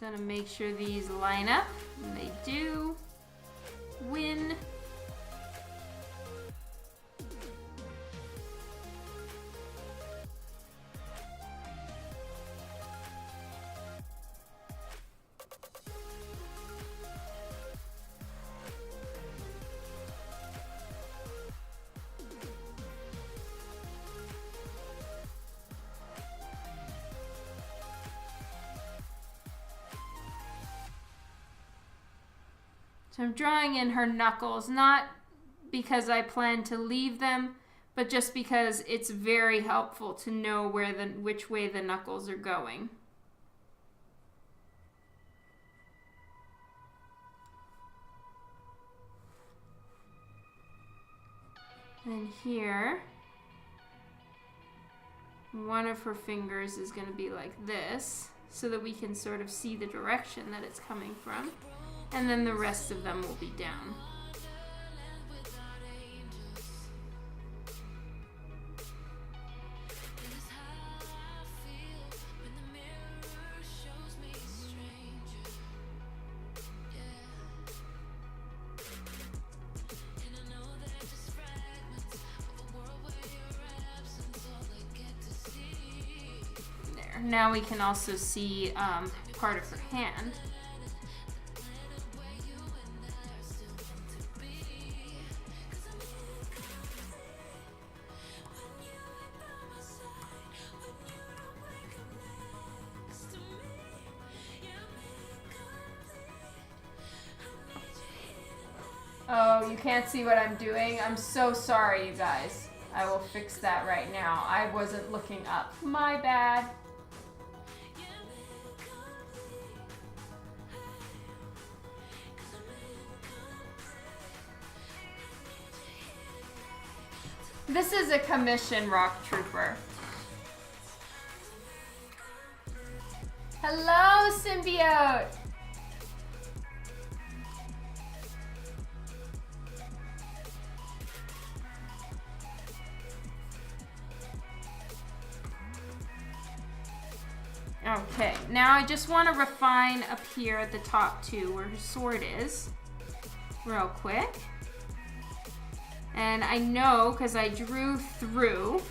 Just gonna make sure these line up, and they do. Win. So I'm drawing in her knuckles, not because I plan to leave them, but just because it's very helpful to know which way the knuckles are going. And here, one of her fingers is going to be like this, so that we can sort of see the direction that it's coming from. And then the rest of them will be down. There. Now we can also see part of her hand. Oh, you can't see what I'm doing? I'm so sorry, you guys. I will fix that right now. I wasn't looking up. My bad. This is a commission rock trooper. Hello, Symbiote! Okay, now I just want to refine up here at the top too, where her sword is, real quick. And I know, because I drew through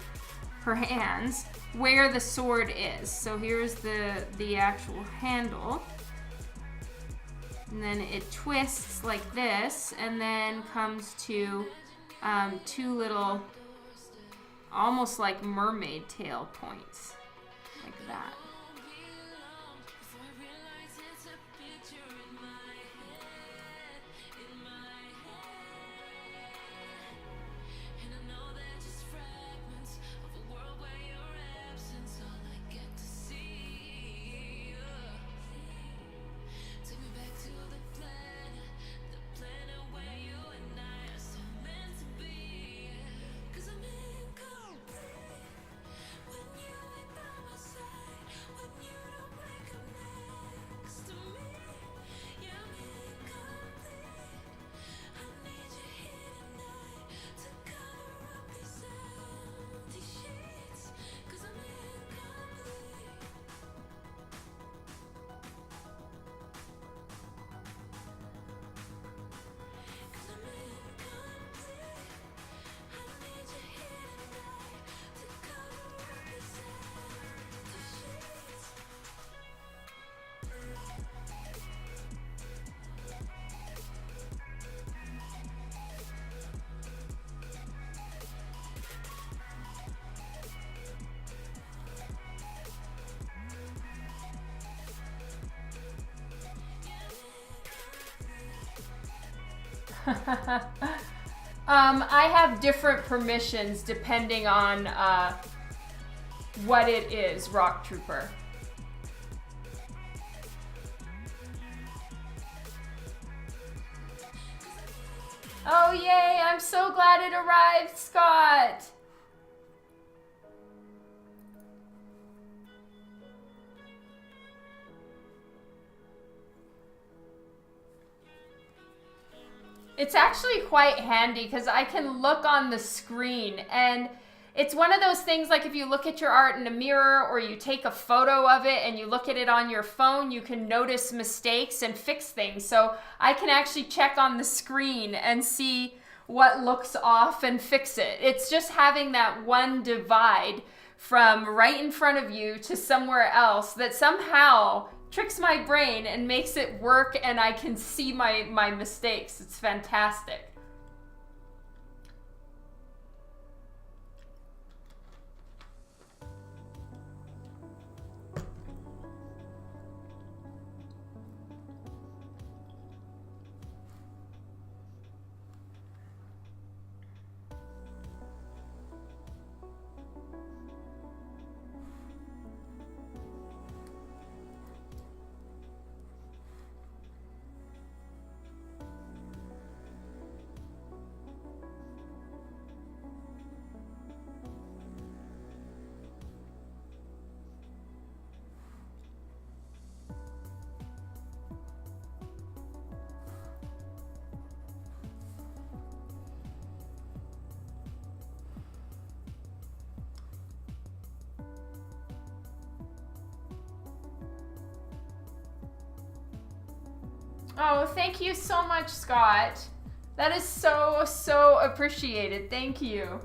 her hands, where the sword is. So here's the actual handle. And then it twists like this, and then comes to two little, almost like mermaid tail points, like that. I have different permissions depending on what it is, Rock Trooper. Oh, yay! I'm so glad it arrived, Scott! It's actually quite handy because I can look on the screen, and it's one of those things like if you look at your art in a mirror or you take a photo of it and you look at it on your phone, you can notice mistakes and fix things. So I can actually check on the screen and see what looks off and fix it. It's just having that one divide from right in front of you to somewhere else that somehow tricks my brain and makes it work, and I can see my mistakes. It's fantastic. Oh, thank you so much, Scott. That is so appreciated. Thank you.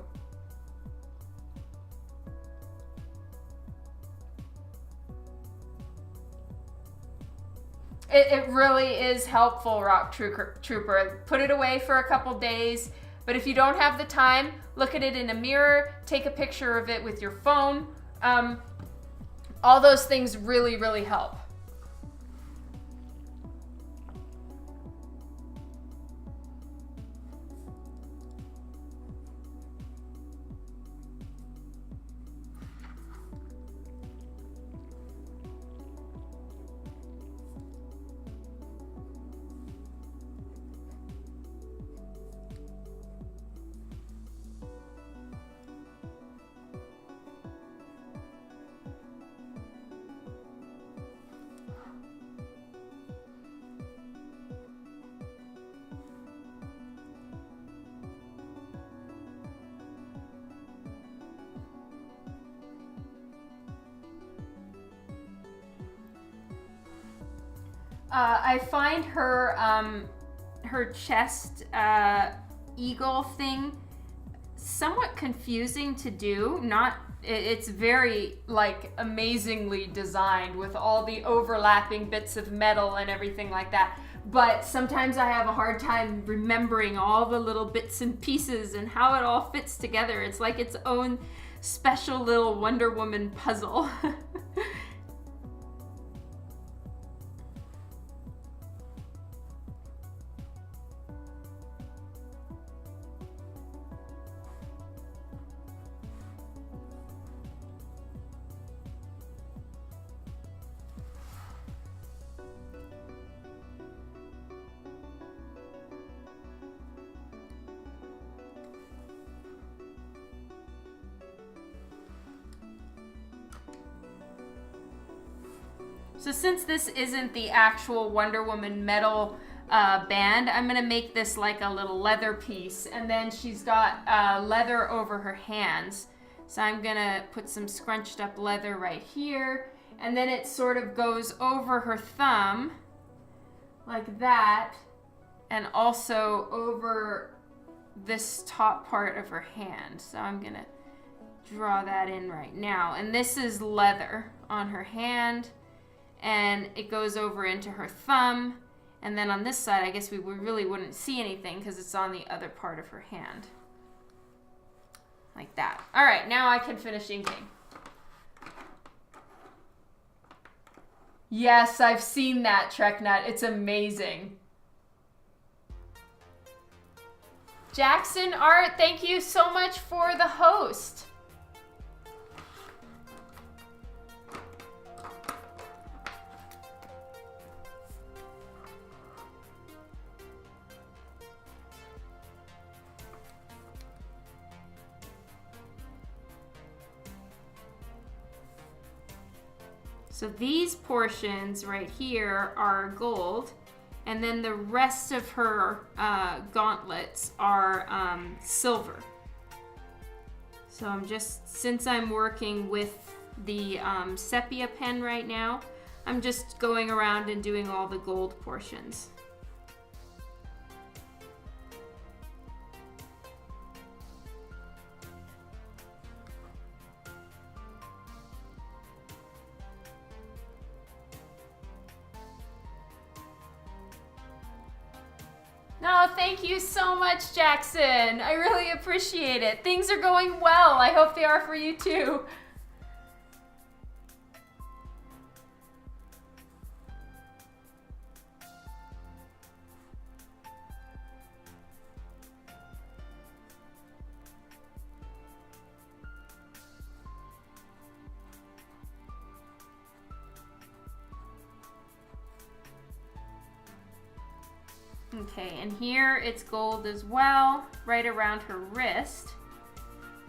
It really is helpful, Rock Trooper. Put it away for a couple days, but if you don't have the time, look at it in a mirror, take a picture of it with your phone. All those things really help. I find her chest eagle thing somewhat confusing to do. It's very like amazingly designed with all the overlapping bits of metal and everything like that. But sometimes I have a hard time remembering all the little bits and pieces and how it all fits together. It's like its own special little Wonder Woman puzzle. So since this isn't the actual Wonder Woman metal band, I'm gonna make this like a little leather piece, and then she's got leather over her hands. So I'm gonna put some scrunched up leather right here, and then it sort of goes over her thumb like that, and also over this top part of her hand. So I'm gonna draw that in right now, and this is leather on her hand, and it goes over into her thumb, and then on this side I guess we really wouldn't see anything because it's on the other part of her hand, like that. All right, now I can finish inking. Yes, I've seen that, Treknut. It's amazing. Jackson Art, thank you so much for the host. So these portions right here are gold, and then the rest of her gauntlets are silver. So I'm just, since I'm working with the sepia pen right now, I'm just going around and doing all the gold portions. No, thank you so much, Jackson. I really appreciate it. Things are going well. I hope they are for you too. Okay, and here it's gold as well, right around her wrist.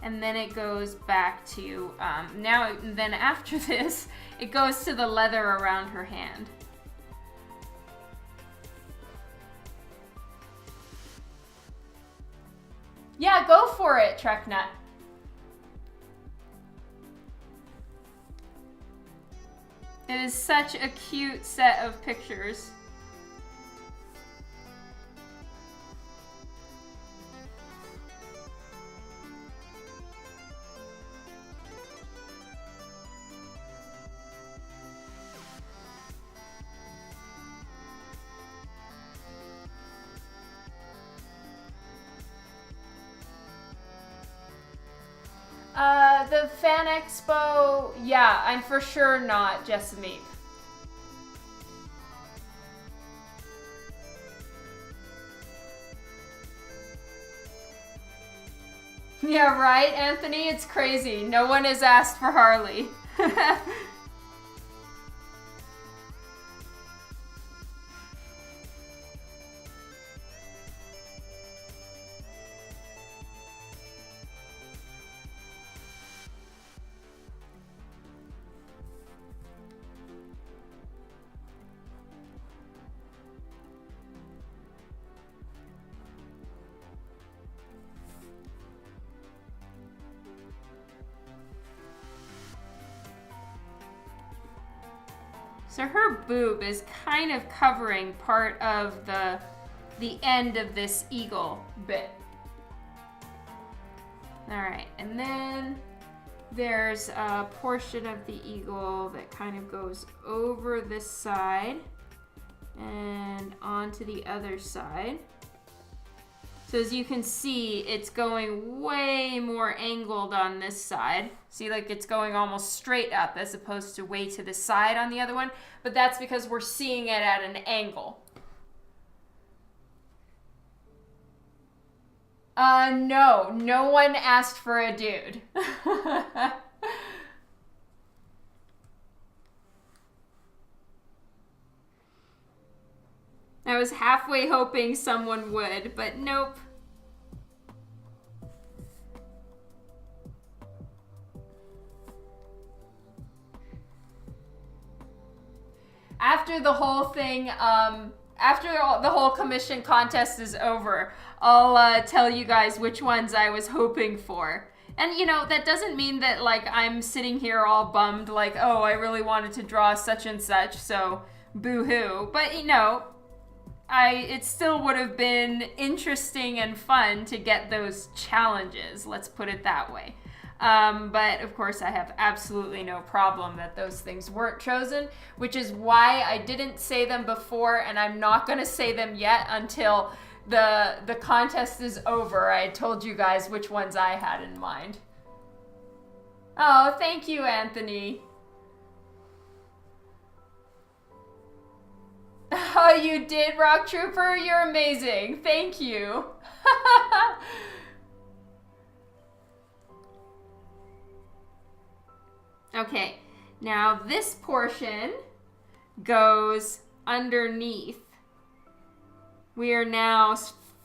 And then it goes back to, then after this, it goes to the leather around her hand. Yeah, go for it, Treknut. It is such a cute set of pictures. The Fan Expo, yeah, I'm for sure not Jessamine. Yeah, right, Anthony? It's crazy. No one has asked for Harley. So her boob is kind of covering part of the end of this eagle bit. All right, and then there's a portion of the eagle that kind of goes over this side and onto the other side. So as you can see, it's going way more angled on this side. See, like it's going almost straight up as opposed to way to the side on the other one. But that's because we're seeing it at an angle. No one asked for a dude. I was halfway hoping someone would, but nope. After the whole thing, after the whole commission contest is over, I'll tell you guys which ones I was hoping for. And you know, that doesn't mean that like I'm sitting here all bummed like, oh, I really wanted to draw such and such, so boo-hoo. But you know, it still would have been interesting and fun to get those challenges, let's put it that way. But of course I have absolutely no problem that those things weren't chosen, which is why I didn't say them before, and I'm not going to say them yet until the contest is over. I told you guys which ones I had in mind. Oh, thank you, Anthony. Oh, you did, Rock Trooper? You're amazing. Thank you. Okay, now this portion goes underneath. We are now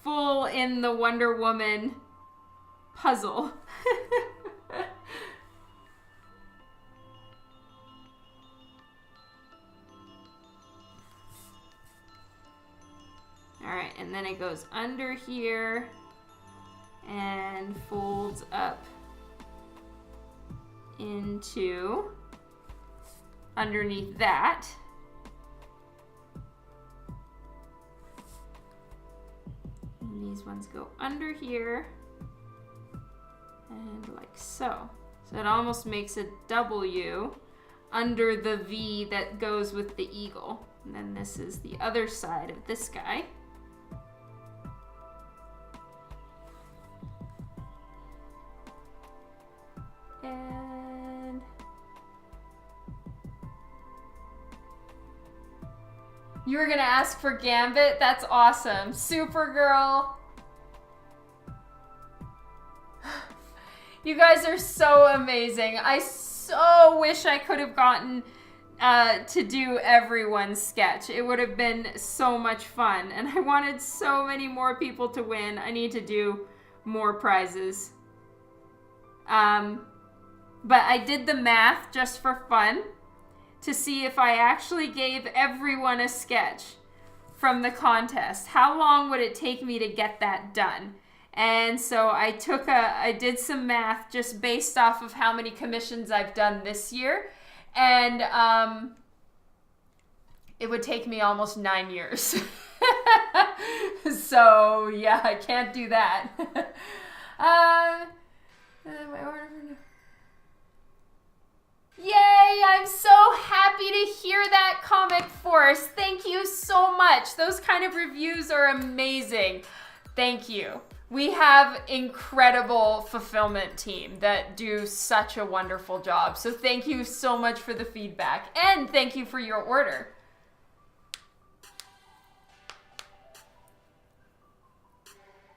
full in the Wonder Woman puzzle. All right, and then it goes under here and folds up into underneath that. And these ones go under here and like so. So it almost makes a W under the V that goes with the eagle. And then this is the other side of this guy. And you were gonna ask for Gambit? That's awesome. Supergirl. You guys are so amazing. I so wish I could have gotten to do everyone's sketch. It would have been so much fun. And I wanted so many more people to win. I need to do more prizes. But I did the math just for fun to see if I actually gave everyone a sketch from the contest. How long would it take me to get that done? And so I did some math just based off of how many commissions I've done this year. And it would take me almost 9 years. So yeah, I can't do that. Yay! I'm so happy to hear that, Comic Force. Thank you so much. Those kind of reviews are amazing. Thank you. We have incredible fulfillment team that do such a wonderful job. So thank you so much for the feedback, and thank you for your order.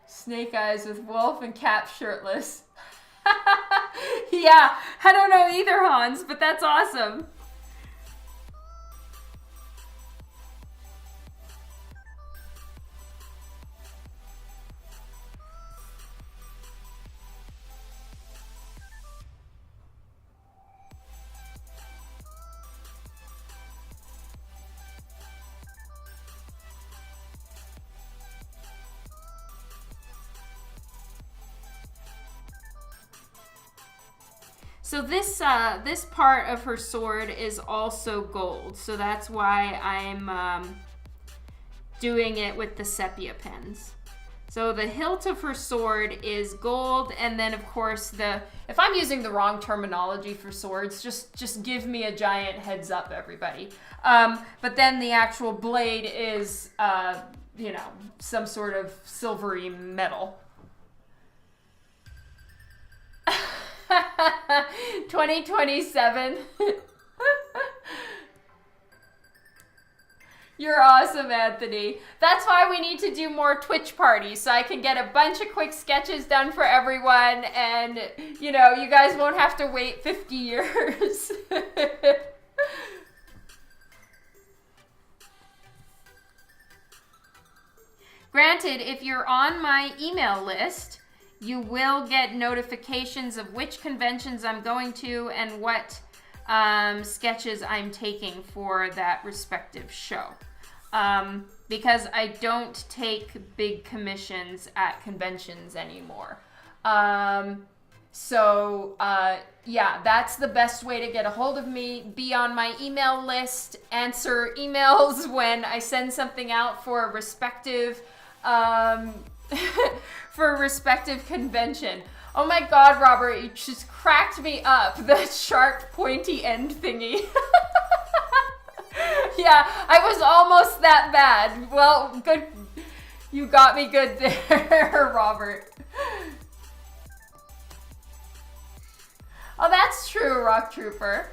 Snake Eyes with Wolf and Cap shirtless. Yeah, I don't know either, Hans, but that's awesome. So this part of her sword is also gold, so that's why I'm doing it with the sepia pens. So the hilt of her sword is gold, and then of course if I'm using the wrong terminology for swords, just give me a giant heads up, everybody. But then the actual blade is you know, some sort of silvery metal. 2027. You're awesome, Anthony. That's why we need to do more Twitch parties, so I can get a bunch of quick sketches done for everyone, and, you know, you guys won't have to wait 50 years. Granted, if you're on my email list, you will get notifications of which conventions I'm going to and what sketches I'm taking for that respective show. Because I don't take big commissions at conventions anymore. So yeah, that's the best way to get a hold of me. Be on my email list, answer emails when I send something out for a respective for a respective convention. Oh my God, Robert, you just cracked me up. The sharp pointy end thingy. Yeah, I was almost that bad. Well, good. You got me good there, Robert. Oh, that's true, Rock Trooper.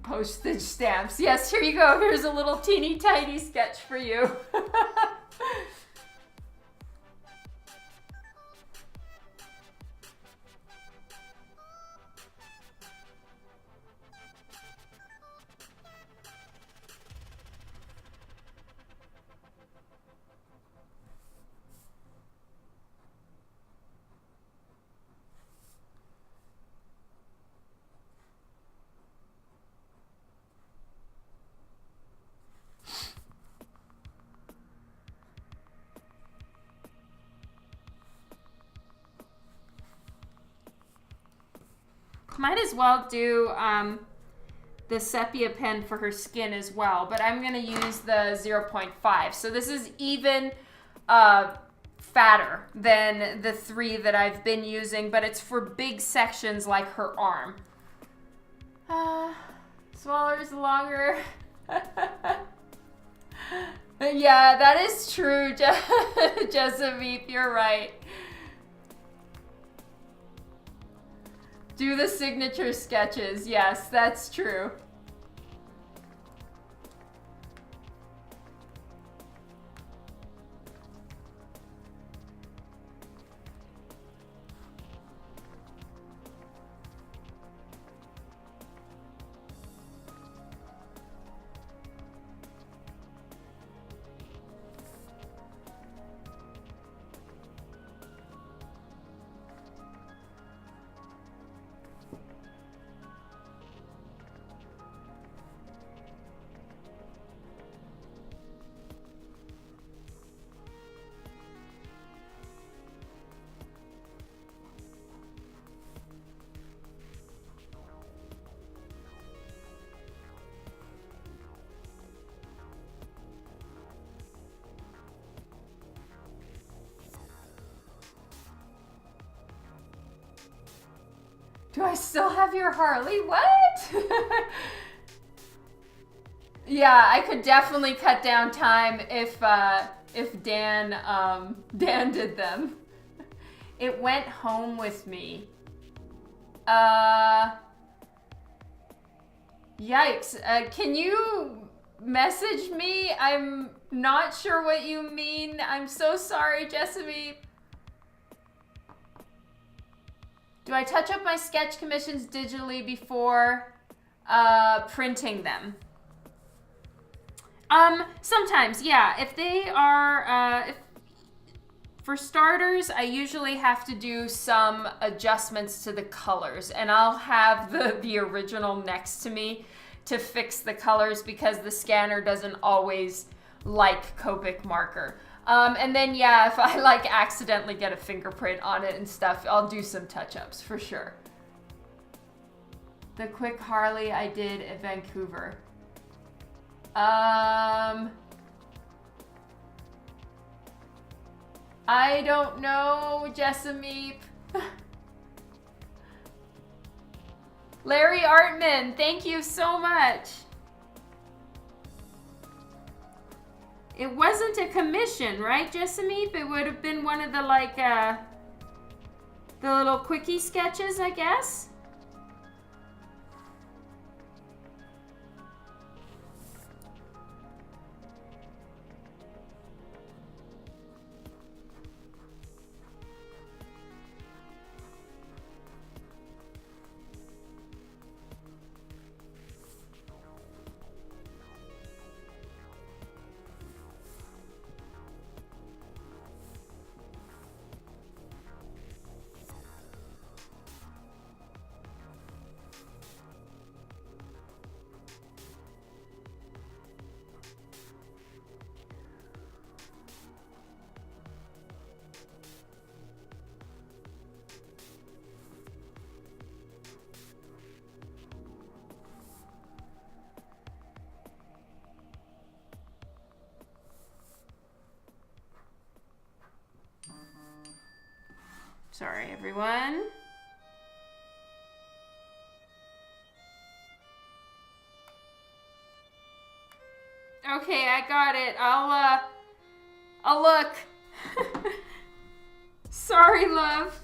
Postage stamps. Yes, here you go. Here's a little teeny tiny sketch for you. Might as well do the sepia pen for her skin as well, but I'm gonna use the 0.5. So this is even fatter than the 3 that I've been using, but it's for big sections like her arm. Smaller is longer. Yeah, that is true, Jessamine, you're right. Do the signature sketches. Yes, that's true. Do I still have your Harley? What? Yeah, I could definitely cut down time if Dan Dan did them. It went home with me. Yikes. Can you message me? I'm not sure what you mean. I'm so sorry, Jessamine. Do I touch up my sketch commissions digitally before printing them? Sometimes, yeah. If they are, for starters, I usually have to do some adjustments to the colors, and I'll have the original next to me to fix the colors because the scanner doesn't always like Copic marker. And then, yeah, if I like accidentally get a fingerprint on it and stuff, I'll do some touch-ups for sure. The quick Harley I did at Vancouver. I don't know, Jessamine. Larry Artman, thank you so much. It wasn't a commission, right, Jessamine? It would have been one of the, like, the little quickie sketches, I guess? Sorry, everyone. Okay, I got it. I'll look. Sorry, love.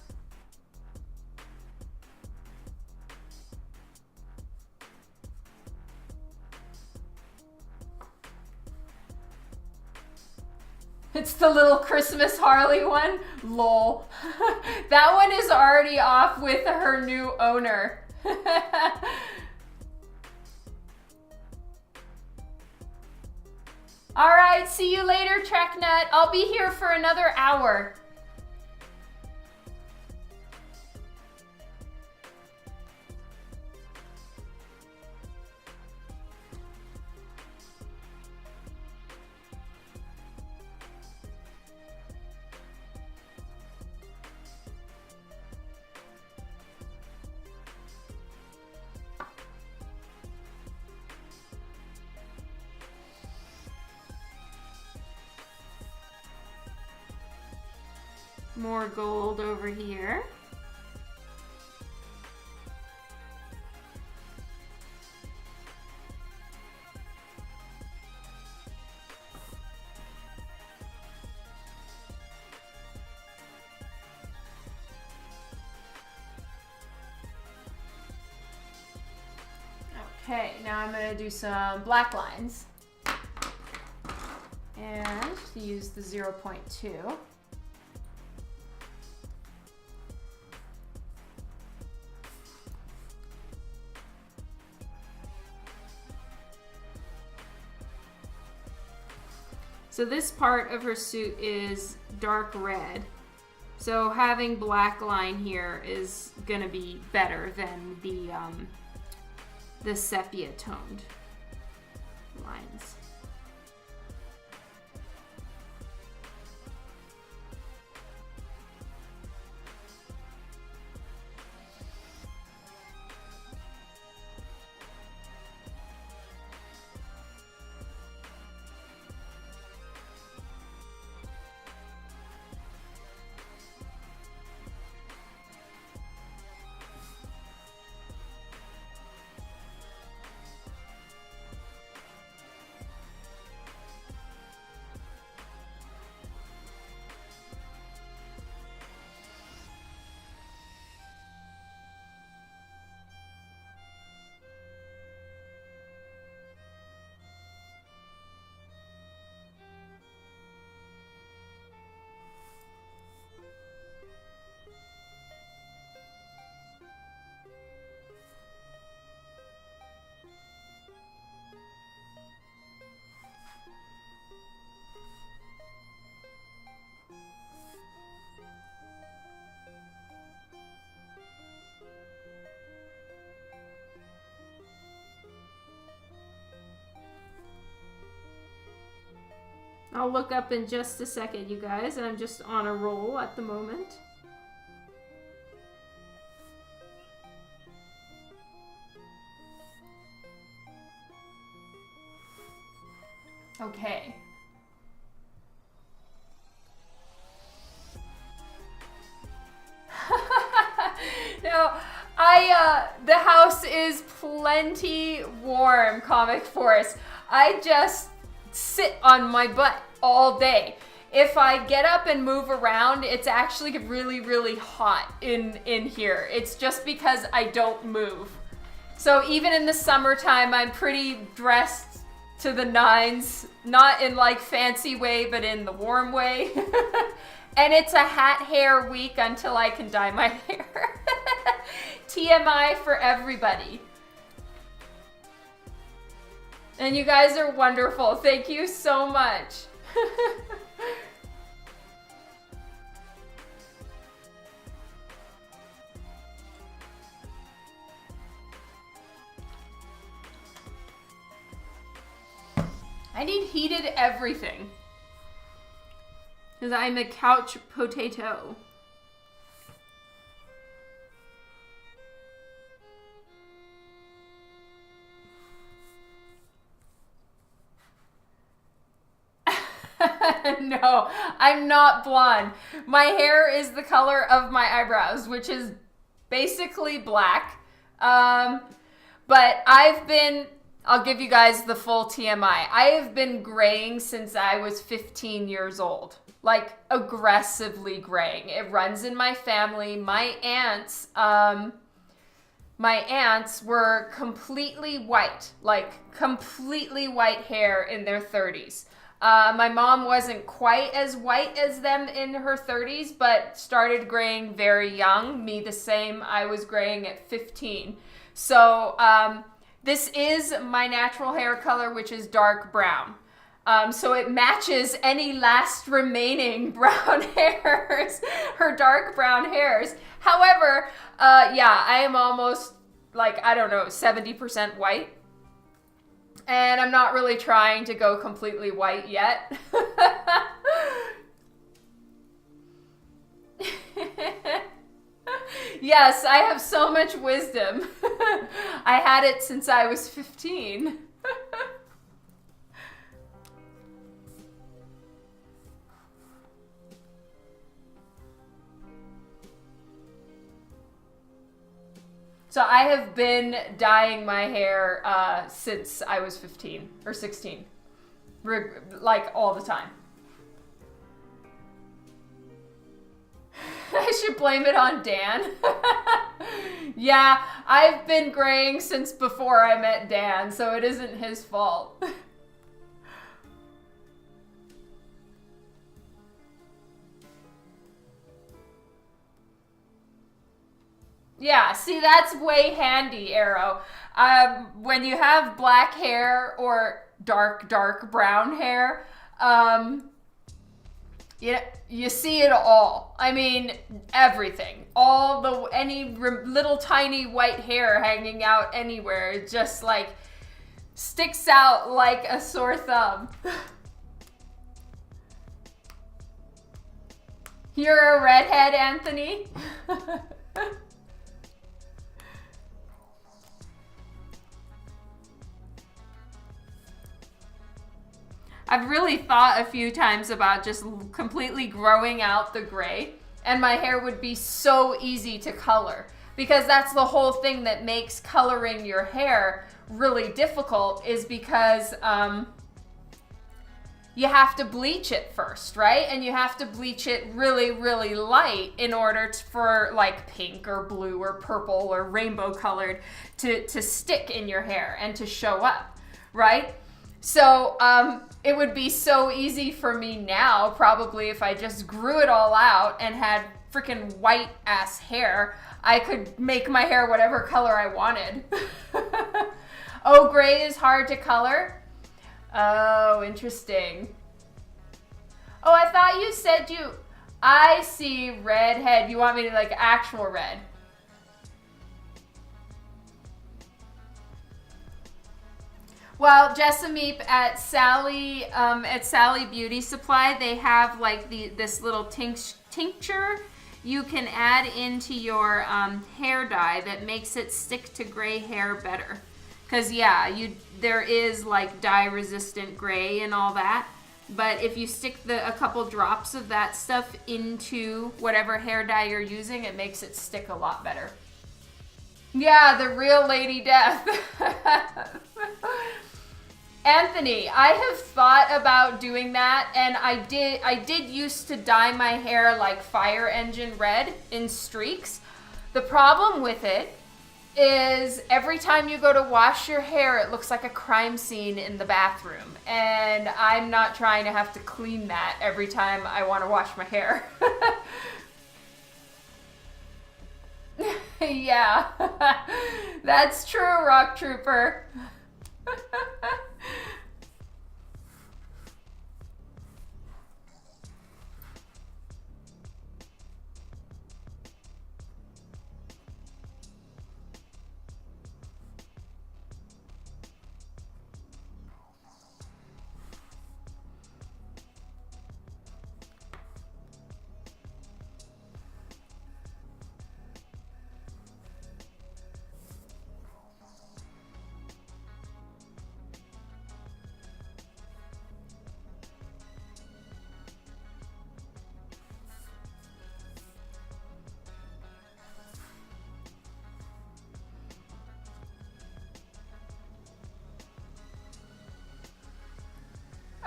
It's the little Christmas Harley one. Lol. That one is already off with her new owner. All right, see you later, TrekNut. I'll be here for another hour. More gold over here. Okay, now I'm going to do some black lines. And use the 0.2. So this part of her suit is dark red. So having black line here is gonna be better than the sepia toned lines. I'll look up in just a second, you guys. I'm just on a roll at the moment. Okay. Now, the house is plenty warm, Comic Force. I just sit on my butt all day. If I get up and move around, it's actually really, really hot in here. It's just because I don't move. So even in the summertime, I'm pretty dressed to the nines, not in like fancy way, but in the warm way. And it's a hat hair week until I can dye my hair. TMI for everybody. And you guys are wonderful. Thank you so much. I need heated everything. Because I'm a couch potato. No, I'm not blonde. My hair is the color of my eyebrows, which is basically black. But I'll give you guys the full TMI. I have been graying since I was 15 years old. Like, aggressively graying. It runs in my family. My aunts were completely white. Like, completely white hair in their 30s. My mom wasn't quite as white as them in her 30s, but started graying very young. Me the same. I was graying at 15. So this is my natural hair color, which is dark brown. So it matches any last remaining brown hairs, her dark brown hairs. However, yeah, I am almost like, I don't know, 70% white. And I'm not really trying to go completely white yet. Yes, I have so much wisdom. I had it since I was 15. So I have been dyeing my hair since I was 15 or 16, like all the time. I should blame it on Dan. Yeah, I've been graying since before I met Dan, so it isn't his fault. Yeah, see, that's way handy, Arrow. When you have black hair or dark brown hair, you see it all. I mean, everything. Any little tiny white hair hanging out anywhere, it just like sticks out like a sore thumb. You're a redhead, Anthony? I've really thought a few times about just completely growing out the gray, and my hair would be so easy to color, because that's the whole thing that makes coloring your hair really difficult, is because you have to bleach it first, right? And you have to bleach it really, really light in order for like pink or blue or purple or rainbow colored to stick in your hair and to show up, right? So it would be so easy for me now, probably, if I just grew it all out and had freaking white ass hair. I could make my hair whatever color I wanted. Oh, gray is hard to color? Oh, interesting. Oh, I thought you said I see redhead. You want me to like actual red? Well, Jessamine, at Sally Beauty Supply, they have like this little tincture you can add into your hair dye that makes it stick to gray hair better. Cause yeah, there is like dye resistant gray and all that, but if you stick a couple drops of that stuff into whatever hair dye you're using, it makes it stick a lot better. Yeah, the real Lady Death. Anthony, I have thought about doing that, and I did used to dye my hair like fire engine red in streaks. The problem with it is every time you go to wash your hair, it looks like a crime scene in the bathroom, and I'm not trying to have to clean that every time I want to wash my hair. Yeah, that's true, Rock Trooper.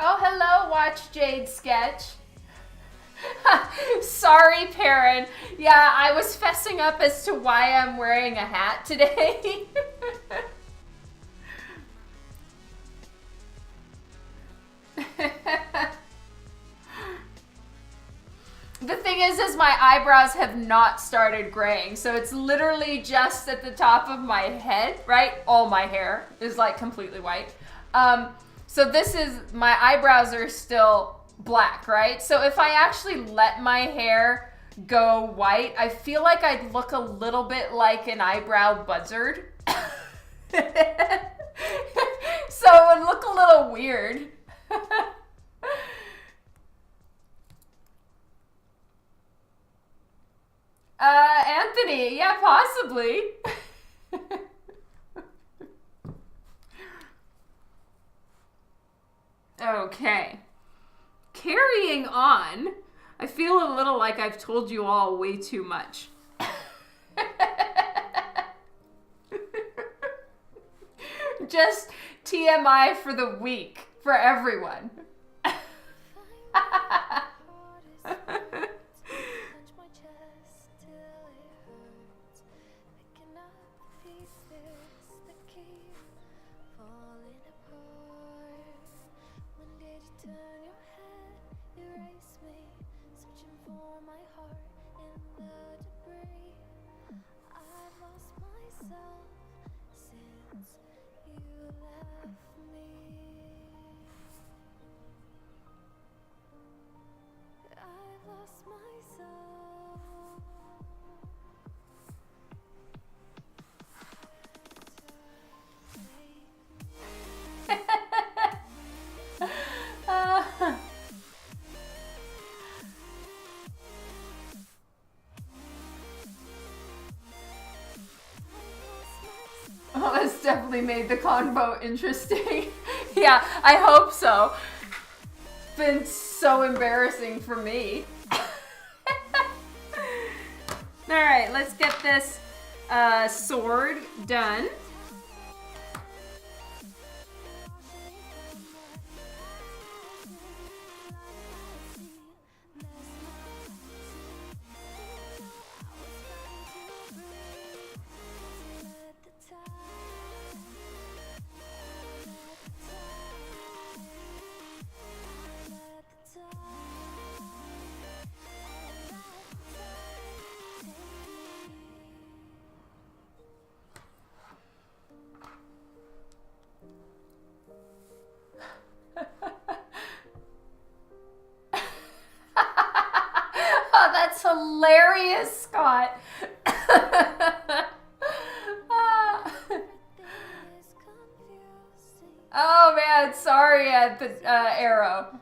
Oh, hello, Watch Jade Sketch. Sorry, Perrin. Yeah, I was fessing up as to why I'm wearing a hat today. thing is my eyebrows have not started graying. So it's literally just at the top of my head, right? All my hair is like completely white. So this is, my eyebrows are still black, right? So if I actually let my hair go white, I feel like I'd look a little bit like an eyebrow buzzard. So it would look a little weird. Anthony, yeah, possibly. Okay. Carrying on, I feel a little like I've told you all way too much. Just TMI for the week for everyone. Oh, that's definitely made the convo interesting. Yeah, I hope so. It's been so embarrassing for me. All right, let's get this sword done. Oh, that's hilarious, Scott. Oh man, sorry at the arrow.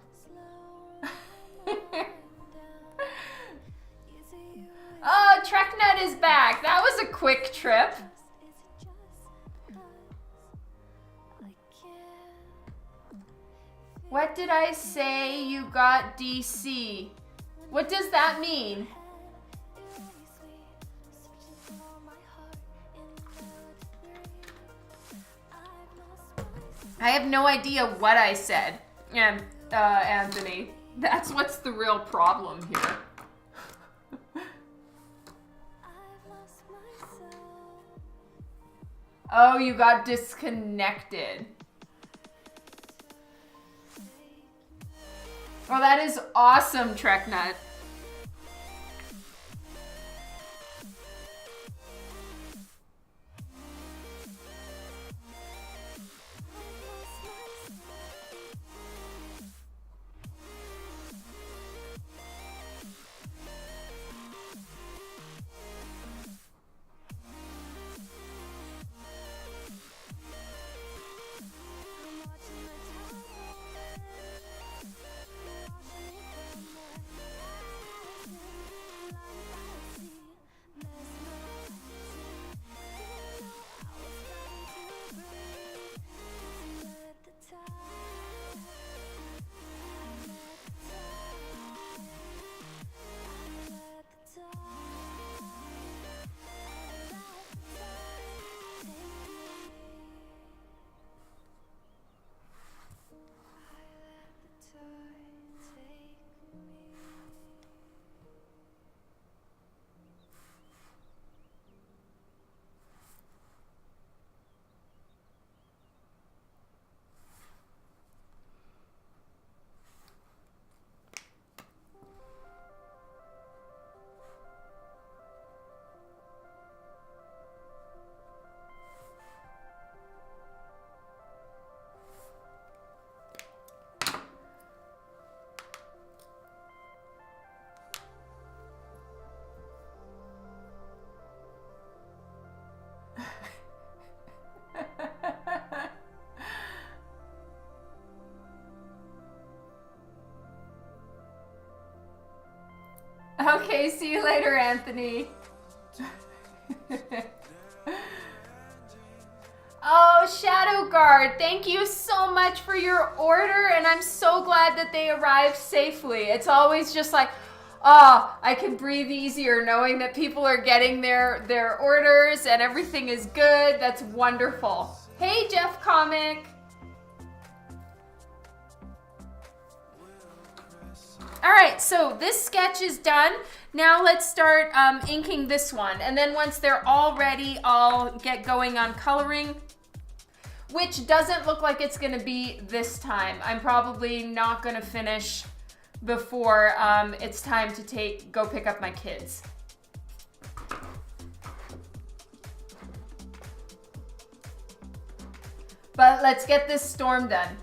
Oh, TrekNet is back. That was a quick trip. What did I say? You got DC. What does that mean? I have no idea what I said, Anthony. That's what's the real problem here. Oh, you got disconnected. Oh, that is awesome, TrekNet. Okay, see you later, Anthony. Oh, Shadow Guard, thank you so much for your order, and I'm so glad that they arrived safely. It's always just like, oh, I can breathe easier knowing that people are getting their orders and everything is good. That's wonderful. Hey, Jeff Comic. All right, so this sketch is done. Now let's start inking this one. And then once they're all ready, I'll get going on coloring, which doesn't look like it's gonna be this time. I'm probably not gonna finish before it's time to go pick up my kids. But let's get this storm done.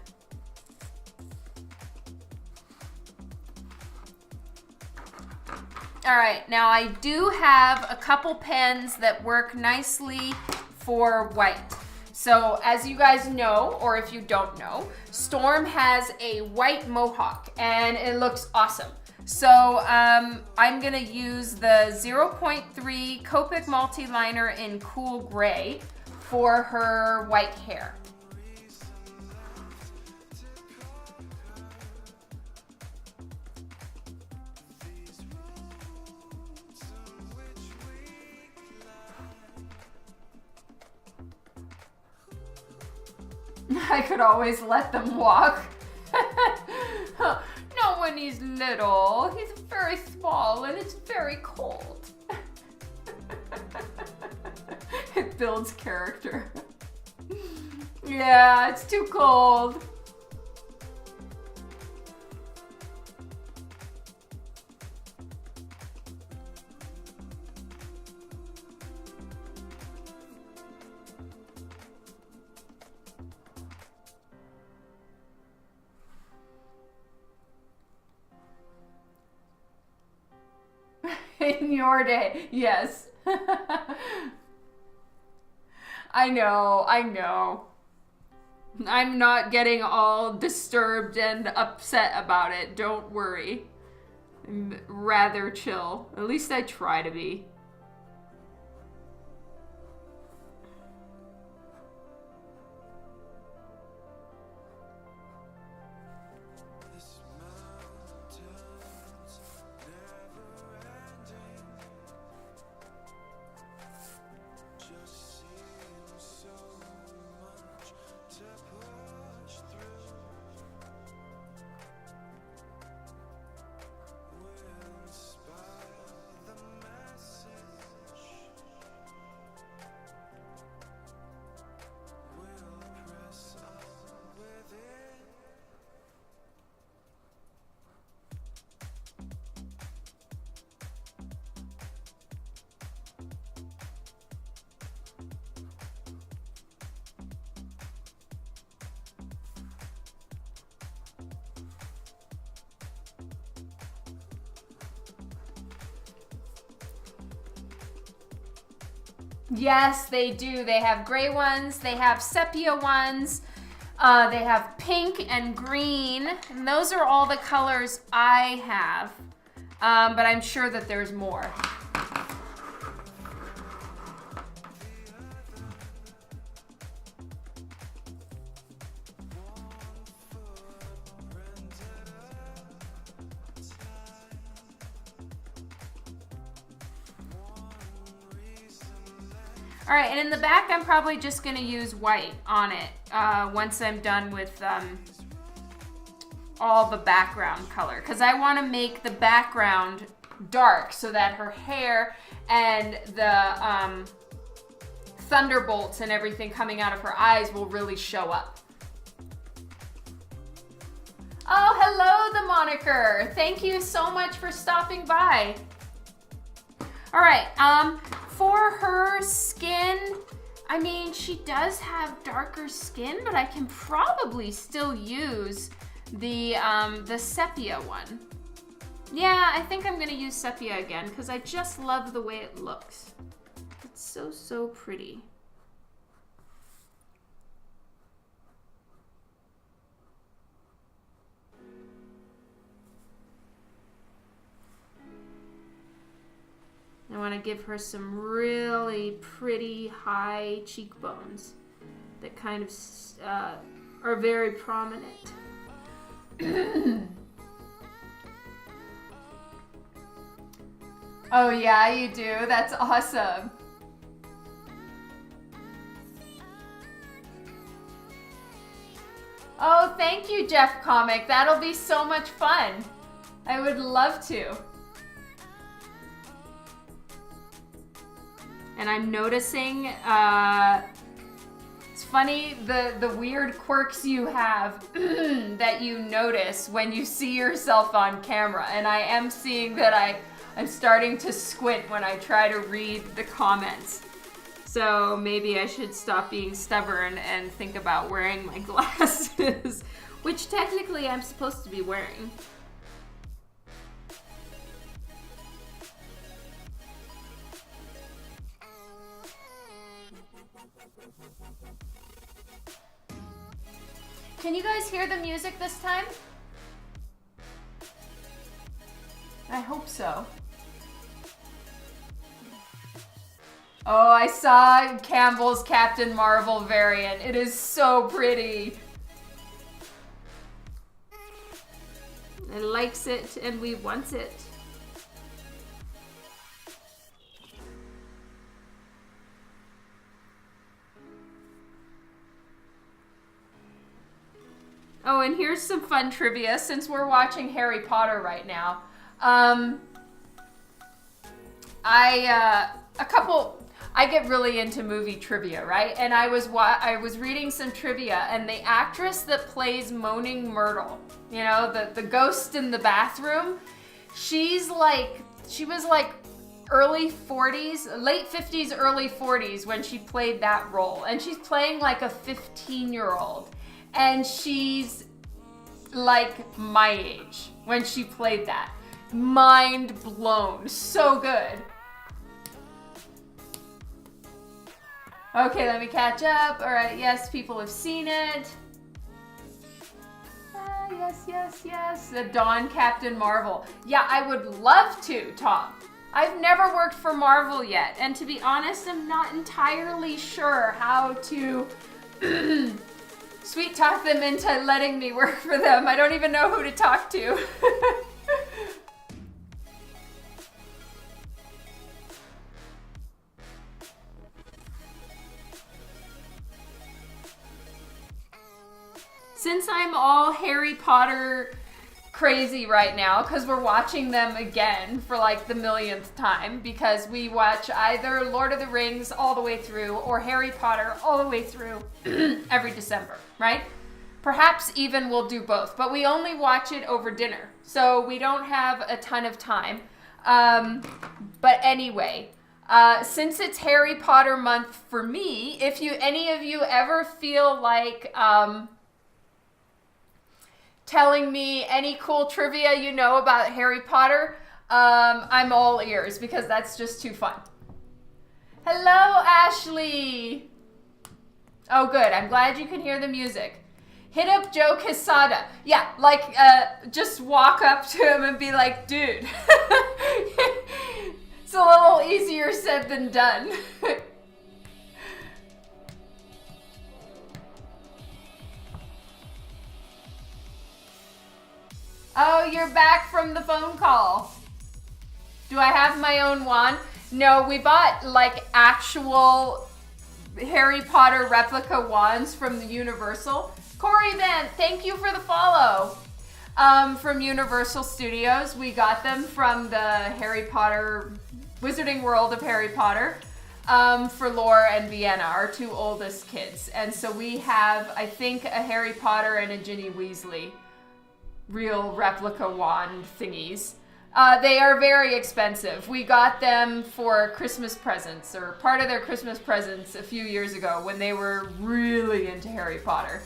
All right, now I do have a couple pens that work nicely for white. So as you guys know, or if you don't know, Storm has a white mohawk and it looks awesome. So I'm gonna use the 0.3 Copic multi-liner in cool gray for her white hair. I could always let them walk. Not when he's little. He's very small and it's very cold. It builds character. Yeah, it's too cold. In your day, yes. I know. I'm not getting all disturbed and upset about it. Don't worry. I'm rather chill. At least I try to be. Yes, they do. They have gray ones, they have sepia ones, they have pink and green, and those are all the colors I have, but I'm sure that there's more. All right, and in the back, I'm probably just gonna use white on it once I'm done with all the background color, because I wanna make the background dark so that her hair and the thunderbolts and everything coming out of her eyes will really show up. Oh, hello, the moniker. Thank you so much for stopping by. All right, for her skin, I mean, she does have darker skin, but I can probably still use the sepia one. Yeah, I think I'm gonna use sepia again because I just love the way it looks. It's so, so pretty. give her some really pretty high cheekbones that kind of are very prominent. Oh yeah, you do? That's awesome. Oh, thank you, Jeff Comic. That'll be so much fun. I would love to. And I'm noticing, it's funny, the weird quirks you have that you notice when you see yourself on camera. And I am seeing that I'm starting to squint when I try to read the comments. So maybe I should stop being stubborn and think about wearing my glasses, which technically I'm supposed to be wearing. Can you guys hear the music this time? I hope so. Oh, I saw Campbell's Captain Marvel variant. It is so pretty. It likes it and we want it. Oh, and here's some fun trivia since we're watching Harry Potter right now. I get really into movie trivia, right? And I was reading some trivia, and the actress that plays Moaning Myrtle, you know, the ghost in the bathroom, she was like early 40s, late 50s, early 40s when she played that role. And she's playing like a 15-year-old. And she's like my age when she played that. Mind blown. So good. Okay, let me catch up. All right, yes, people have seen it. Yes. The Dawn Captain Marvel. Yeah, I would love to, Tom. I've never worked for Marvel yet. And to be honest, I'm not entirely sure how to sweet talk them into letting me work for them. I don't even know who to talk to. Since I'm all Harry Potter crazy right now, because we're watching them again for like the millionth time, because we watch either Lord of the Rings all the way through or Harry Potter all the way through every December, right? Perhaps even we'll do both, but we only watch it over dinner, so we don't have a ton of time. But anyway, since it's Harry Potter month for me, if any of you ever feel like telling me any cool trivia you know about Harry Potter, I'm all ears because that's just too fun. Hello, Ashley. Oh, good. I'm glad you can hear the music. Hit up Joe Quesada. Yeah, like, just walk up to him and be like, dude. It's a little easier said than done. Oh, you're back from the phone call. Do I have my own wand? No, we bought like actual Harry Potter replica wands from the Universal. Corey Van, thank you for the follow. From Universal Studios. We got them from the Harry Potter, Wizarding World of Harry Potter, for Laura and Vienna, our two oldest kids. And so we have, I think, a Harry Potter and a Ginny Weasley real replica wand thingies. They are very expensive. We got them for Christmas presents, or part of their Christmas presents a few years ago when they were really into Harry Potter.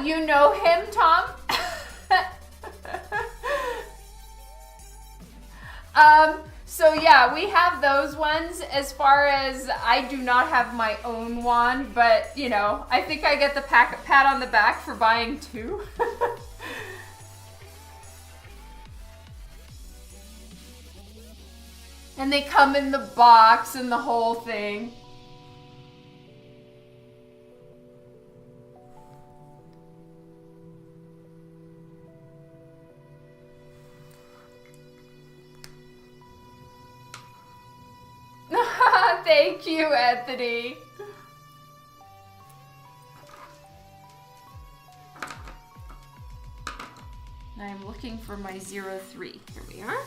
You know him, Tom? So yeah, we have those ones. As far as I do not have my own wand, but you know, I think I get the pat on the back for buying two. And they come in the box and the whole thing. Thank you, Anthony. I'm looking for my 03. Here we are.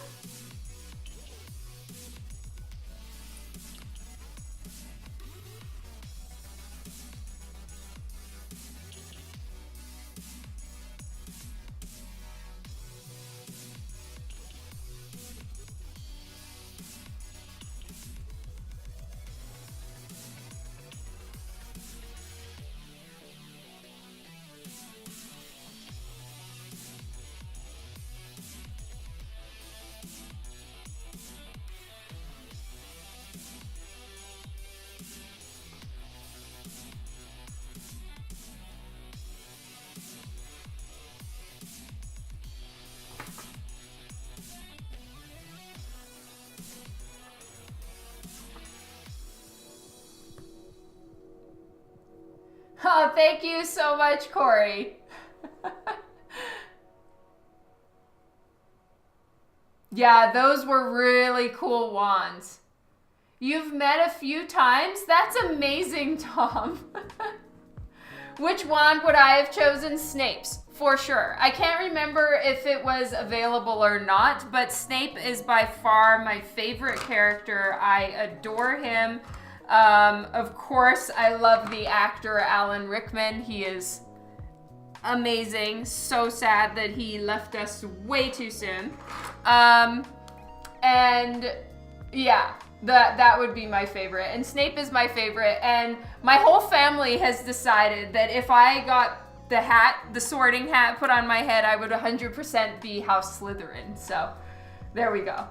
Oh, thank you so much, Corey. Yeah, those were really cool wands. You've met a few times? That's amazing, Tom. Which wand would I have chosen? Snape's, for sure. I can't remember if it was available or not, but Snape is by far my favorite character. I adore him. Of course, I love the actor Alan Rickman. He is amazing. So sad that he left us way too soon. And yeah, that would be my favorite. And Snape is my favorite. And my whole family has decided that if I got the hat, the sorting hat put on my head, I would 100% be House Slytherin. So there we go.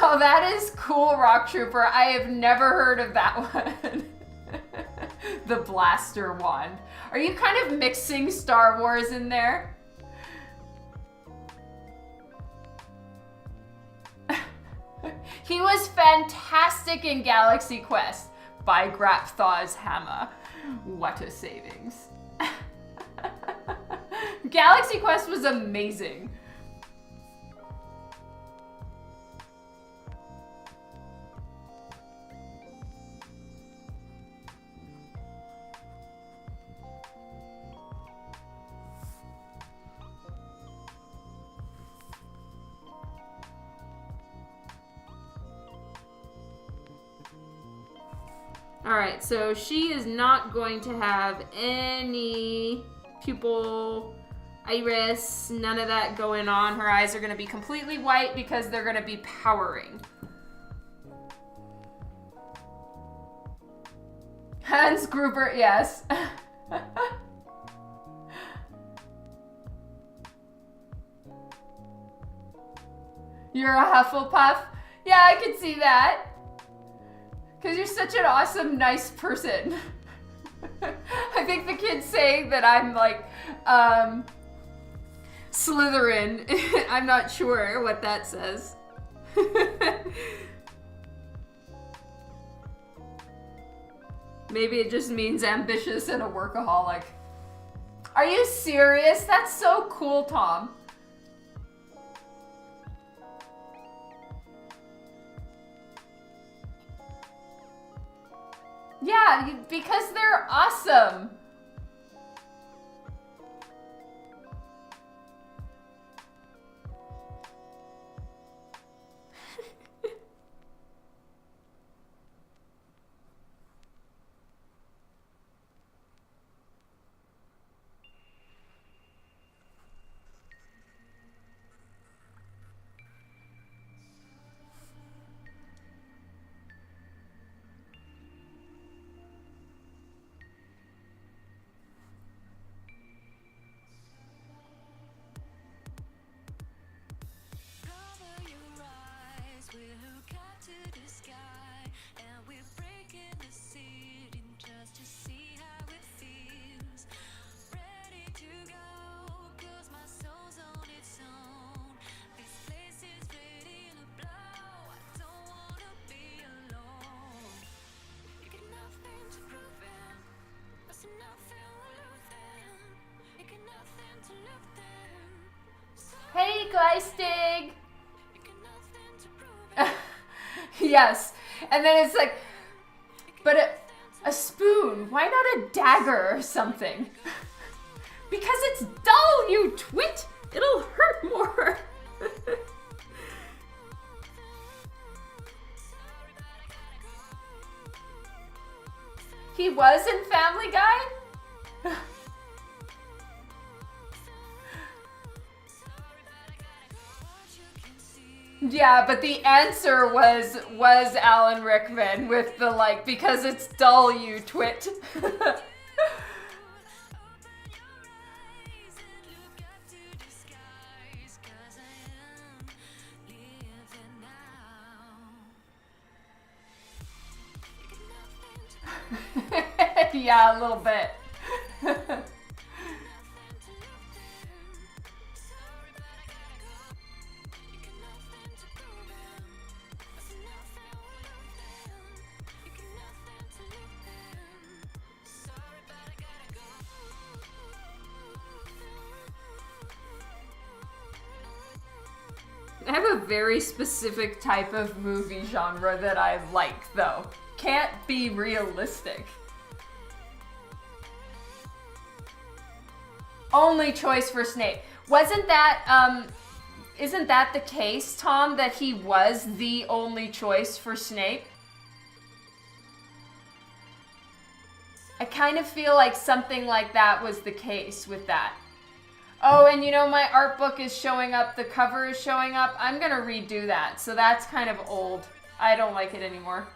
Oh, that is cool, Rock Trooper. I have never heard of that one. The blaster wand. Are you kind of mixing Star Wars in there? He was fantastic in Galaxy Quest by Grapthaw's Hammer. What a savings. Galaxy Quest was amazing. Alright, so she is not going to have any pupil, iris, none of that going on. Her eyes are going to be completely white because they're going to be powering. Hans Gruber, yes. You're a Hufflepuff? Yeah, I can see that. Because you're such an awesome, nice person. I think the kids say that I'm like, Slytherin. I'm not sure what that says. Maybe it just means ambitious and a workaholic. Are you serious? That's so cool, Tom. Yeah, because they're awesome. Gleistig. Yes. And then it's like, but a spoon. Why not a dagger or something? Because it's dull, you twit. It'll hurt more. He was in Family Guy? Yeah, but the answer was Alan Rickman with the like, because it's dull, you twit. Yeah, a little bit. I have a very specific type of movie genre that I like, though. Can't be realistic. Only choice for Snape. Wasn't that, isn't that the case, Tom, that he was the only choice for Snape? I kind of feel like something like that was the case with that. Oh, and you know, my art book is showing up. The cover is showing up. I'm going to redo that. So that's kind of old. I don't like it anymore.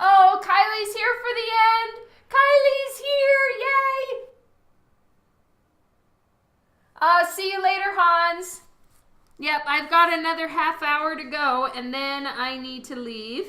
Oh, Kylie's here for the end. Kylie's here. Yay. See you later, Hans. Yep, I've got another half hour to go, and then I need to leave.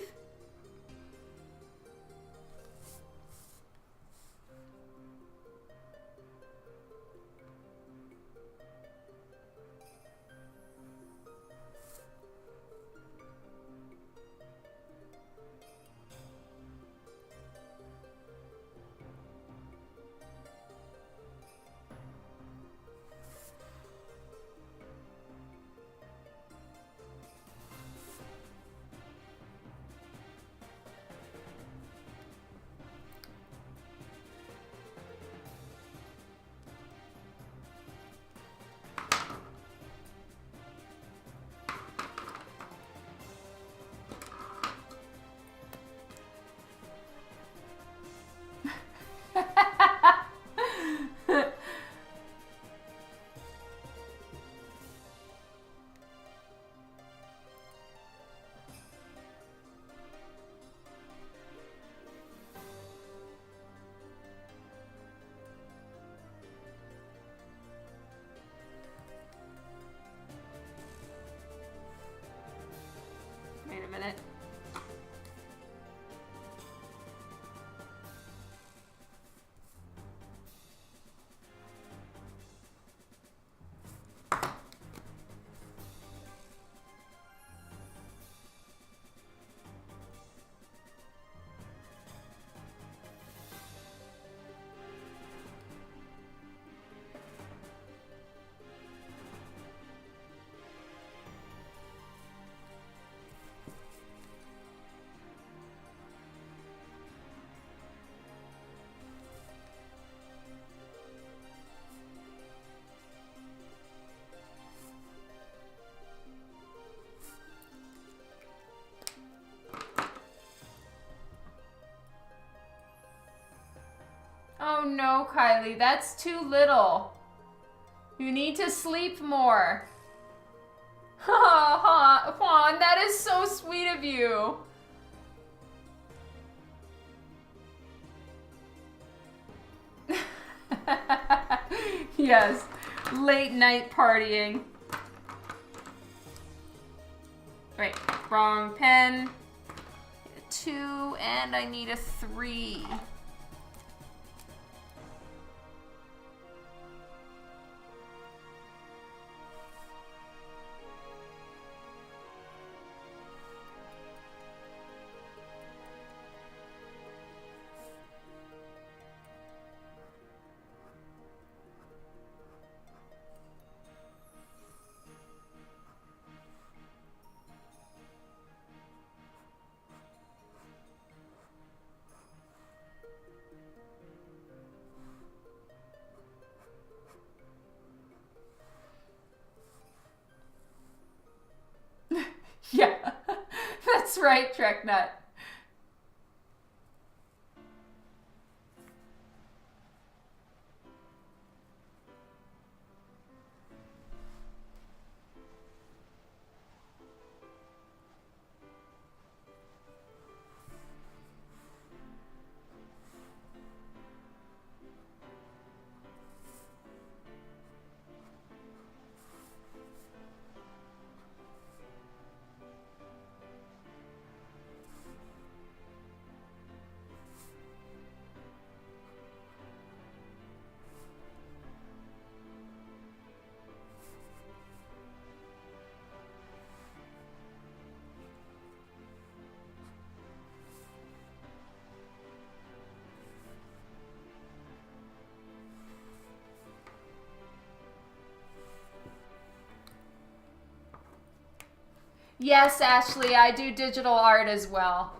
Wait a minute. Oh no, Kylie, that's too little. You need to sleep more. Ha ha, Juan, that is so sweet of you. Yes, late night partying. Right, wrong pen. 2, and I need a 3. right, Trek Nut. Yes, Ashley, I do digital art as well.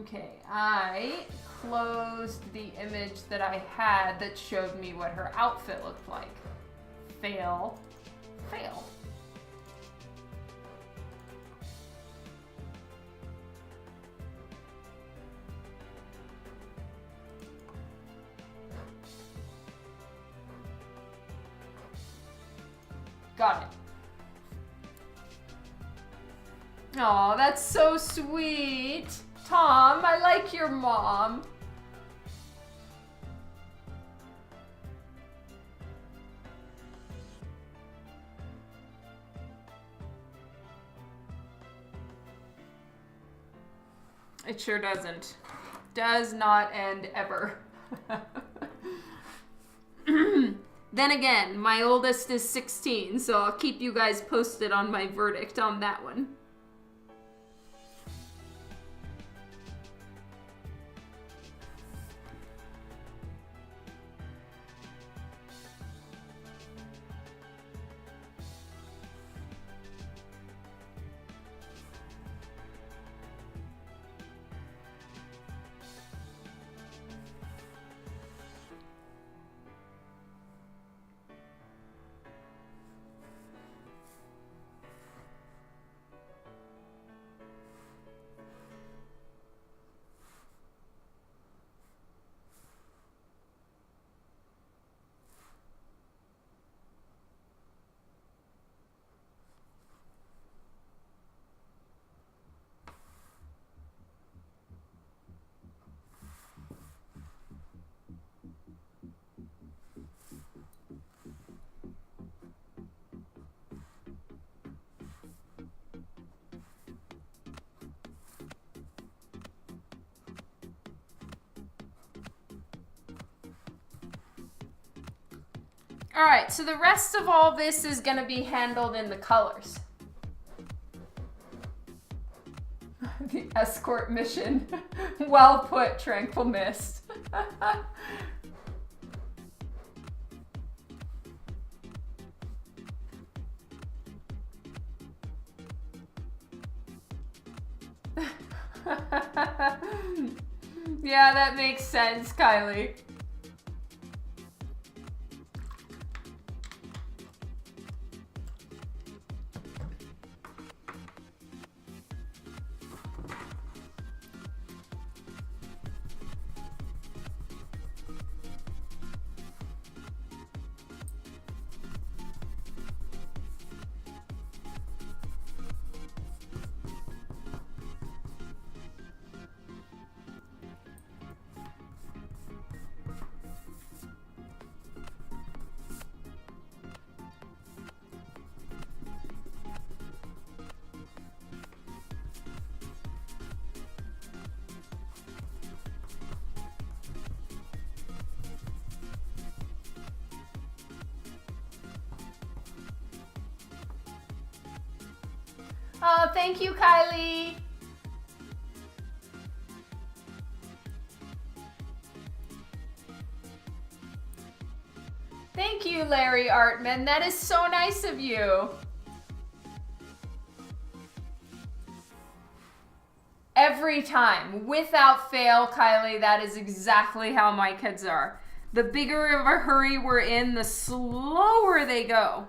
Okay, I closed the image that I had that showed me what her outfit looked like. Fail. Fail. Got it. Oh, that's so sweet. Tom, I like your mom. It sure doesn't. Does not end ever. Then again, my oldest is 16, so I'll keep you guys posted on my verdict on that one. All right, so the rest of all this is going to be handled in the colors. The escort mission. Well put, Tranquil Mist. Yeah, that makes sense, Kylie. Oh, thank you, Kylie. Thank you, Larry Artman. That is so nice of you. Every time, without fail, Kylie, that is exactly how my kids are. The bigger of a hurry we're in, the slower they go.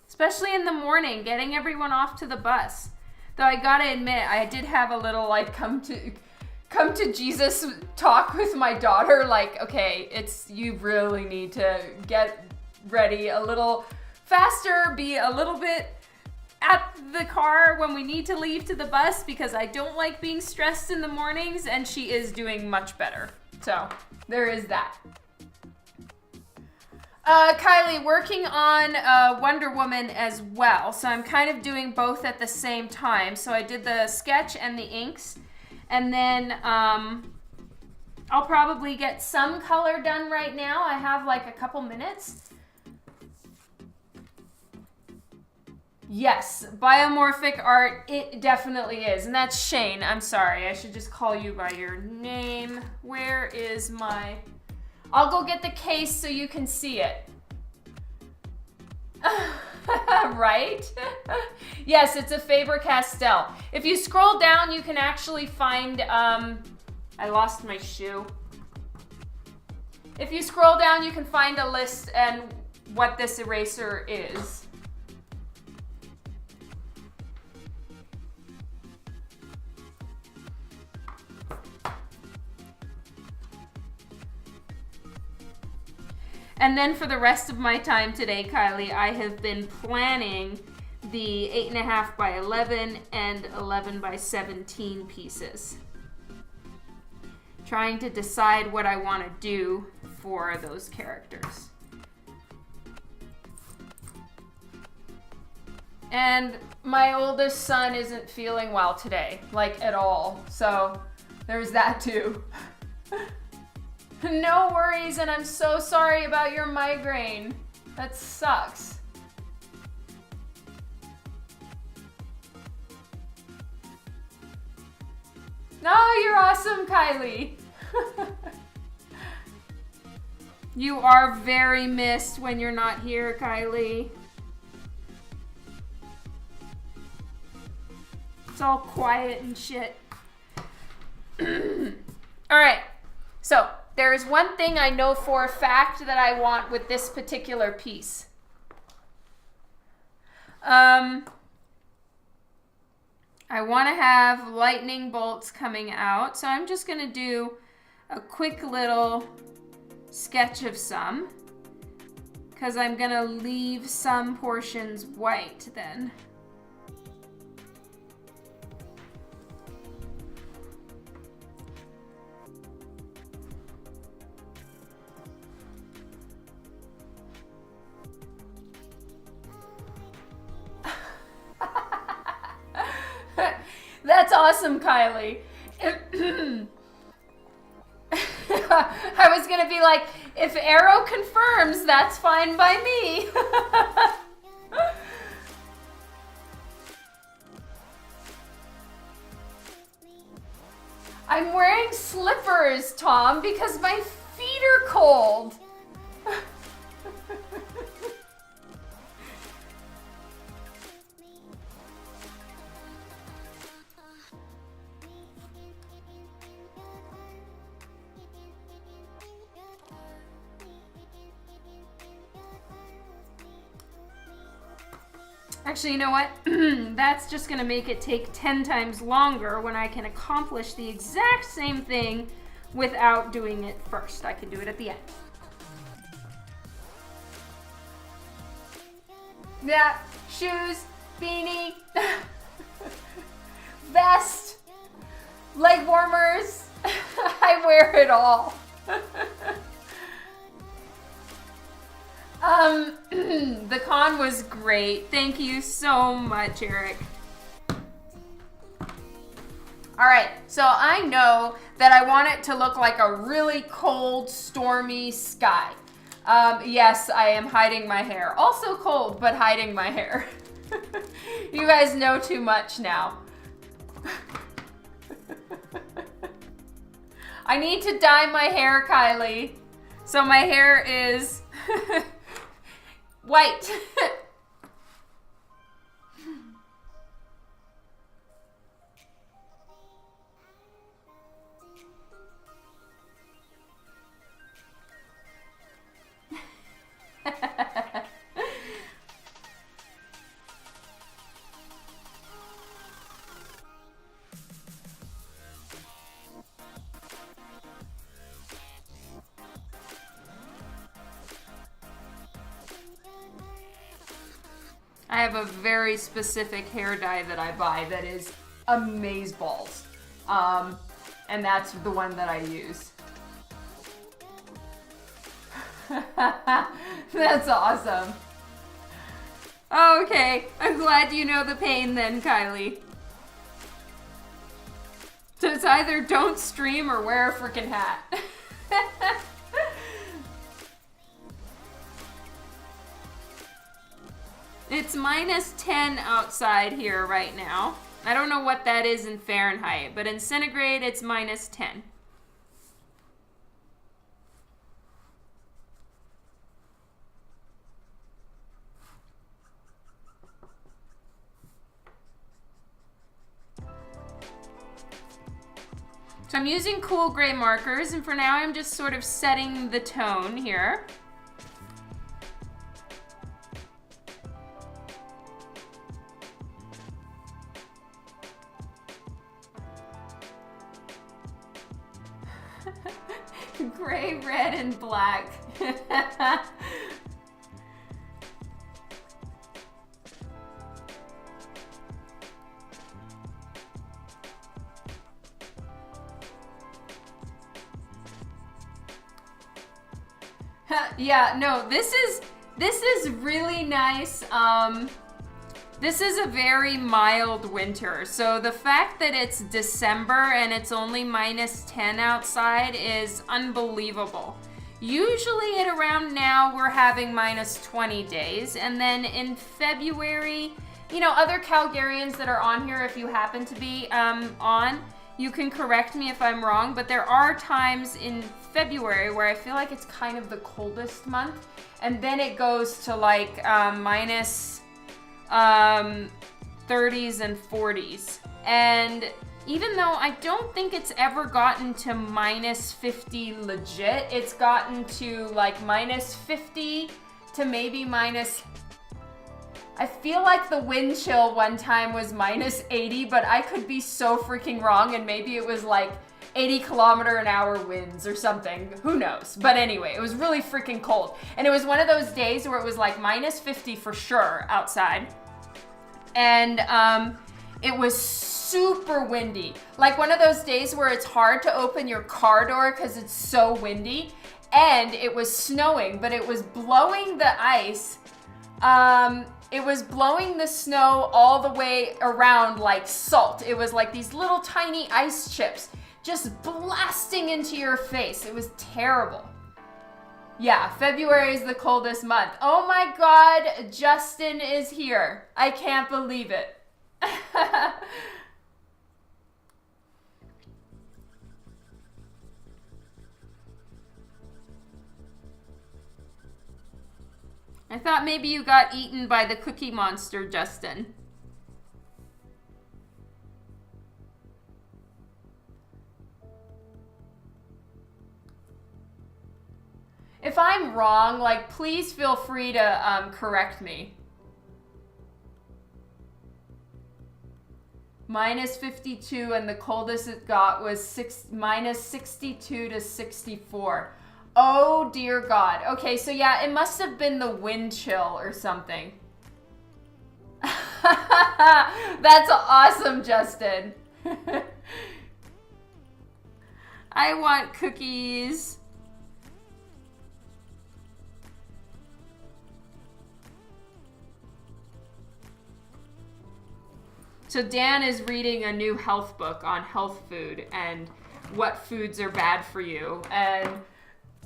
Especially in the morning, getting everyone off to the bus. Though I gotta admit, I did have a little like come to Jesus talk with my daughter. Like, okay, you really need to get ready a little faster, be a little bit at the car when we need to leave to the bus, because I don't like being stressed in the mornings, and she is doing much better. So there is that. Kylie, working on Wonder Woman as well. So I'm kind of doing both at the same time. So I did the sketch and the inks. And then I'll probably get some color done right now. I have like a couple minutes. Yes, biomorphic art, it definitely is. And that's Shane. I'm sorry, I should just call you by your name. Where is my... I'll go get the case so you can see it. Right? Yes, it's a Faber-Castell. If you scroll down, you can actually find, I lost my shoe. If you scroll down, you can find a list and what this eraser is. And then for the rest of my time today, Kylie, I have been planning the 8.5 by 11 and 11 by 17 pieces. Trying to decide what I want to do for those characters. And my oldest son isn't feeling well today, like at all. So there's that too. No worries, and I'm so sorry about your migraine. That sucks. No, you're awesome, Kylie. You are very missed when you're not here, Kylie. It's all quiet and shit. All right, so there is one thing I know for a fact that I want with this particular piece. I want to have lightning bolts coming out, so I'm just going to do a quick little sketch of some, because I'm going to leave some portions white then. That's awesome, Kylie. I was gonna be like, if Arrow confirms, that's fine by me. I'm wearing slippers, Tom, because my feet are cold. Actually, you know what? That's just gonna make it take 10 times longer when I can accomplish the exact same thing without doing it first. I can do it at the end. Yeah, shoes, beanie, vest, leg warmers. I wear it all. The con was great. Thank you so much, Eric. All right, so I know that I want it to look like a really cold, stormy sky. Yes, I am hiding my hair. Also cold, but hiding my hair. You guys know too much now. I need to dye my hair, Kylie. So my hair is white. have a very specific hair dye that I buy that is amazeballs. And that's the one that I use. That's awesome. Okay, I'm glad you know the pain then, Kylie. So it's either don't stream or wear a freaking hat. It's -10 outside here right now. I don't know what that is in Fahrenheit, but in centigrade, it's -10. So I'm using cool gray markers, and for now I'm just sort of setting the tone here. Gray, red, and black. Yeah, no, this is really nice. This is a very mild winter. So the fact that it's December and it's only -10 outside is unbelievable. Usually at around now, we're having -20 days. And then in February, you know, other Calgarians that are on here, if you happen to be on, you can correct me if I'm wrong, but there are times in February where I feel like it's kind of the coldest month. And then it goes to like minus 30s and 40s. And even though I don't think it's ever gotten to -50 legit, it's gotten to like -50 to maybe minus... I feel like the wind chill one time was -80, but I could be so freaking wrong, and maybe it was like 80-kilometer-an-hour winds or something. Who knows? But anyway, it was really freaking cold. And it was one of those days where it was like -50 for sure outside. And it was super windy. Like one of those days where it's hard to open your car door because it's so windy. And it was snowing, but it was blowing the ice. It was blowing the snow all the way around like salt. It was like these little tiny ice chips just blasting into your face. It was terrible. Yeah, February is the coldest month. Oh my God, Justin is here. I can't believe it. I thought maybe you got eaten by the Cookie Monster, Justin. If I'm wrong, like, please feel free to correct me. -52, and the coldest it got was -62 to 64. Oh dear God. Okay, so yeah, it must have been the wind chill or something. That's awesome, Justin. I want cookies. So Dan is reading a new health book on health food and what foods are bad for you. And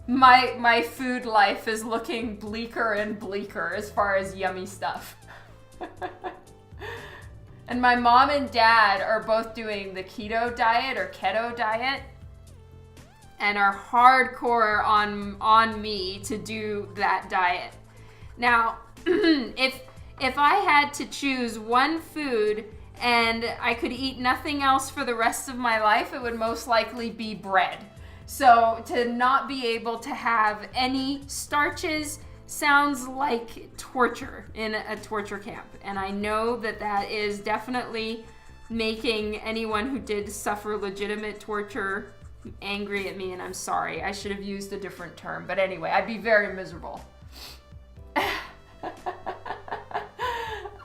my food life is looking bleaker and bleaker as far as yummy stuff. And my mom and dad are both doing the keto diet or keto diet and are hardcore on me to do that diet. Now, if I had to choose one food and I could eat nothing else for the rest of my life, it would most likely be bread. So to not be able to have any starches sounds like torture in a torture camp. And I know that that is definitely making anyone who did suffer legitimate torture angry at me, and I'm sorry. I should have used a different term. But anyway, I'd be very miserable.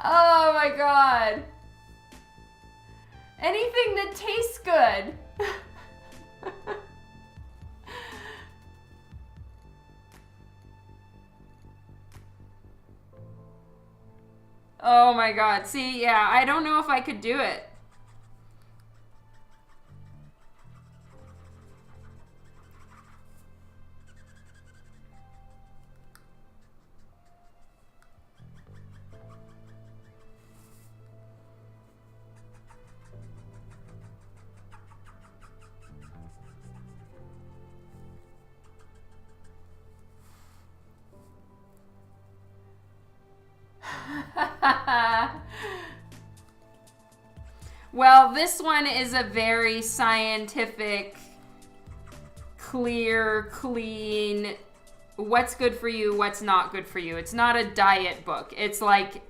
Oh my god. Anything that tastes good. Oh my god. See, yeah, I don't know if I could do it. Well, this one is a very scientific, clear, clean, what's good for you, what's not good for you. It's not a diet book. It's like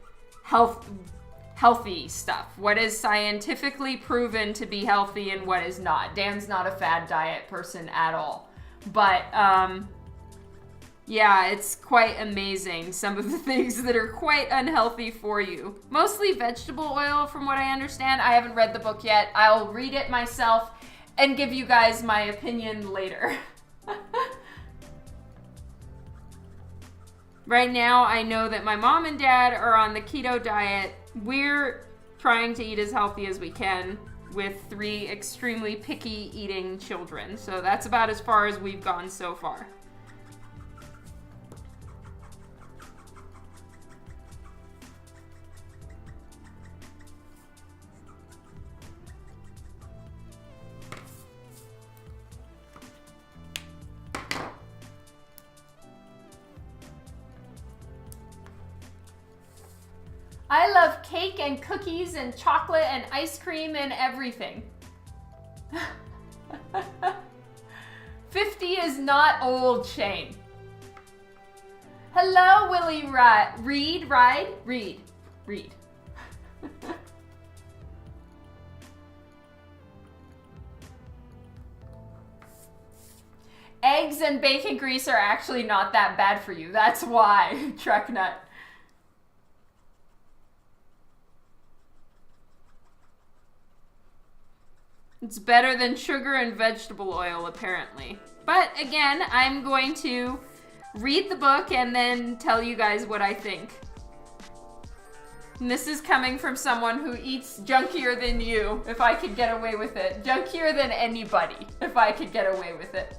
healthy stuff. What is scientifically proven to be healthy and what is not. Dan's not a fad diet person at all. But, yeah, it's quite amazing, some of the things that are quite unhealthy for you. Mostly vegetable oil, from what I understand. I haven't read the book yet. I'll read it myself and give you guys my opinion later. Right now, I know that my mom and dad are on the keto diet. We're trying to eat as healthy as we can with 3 extremely picky eating children. So that's about as far as we've gone so far. I love cake and cookies and chocolate and ice cream and everything. 50 is not old, Shane. Hello, Willie Reed. Eggs and bacon grease are actually not that bad for you. That's why, Truck Nut. It's better than sugar and vegetable oil, apparently. But again, I'm going to read the book and then tell you guys what I think. And this is coming from someone who eats junkier than you, if I could get away with it. Junkier than anybody, if I could get away with it.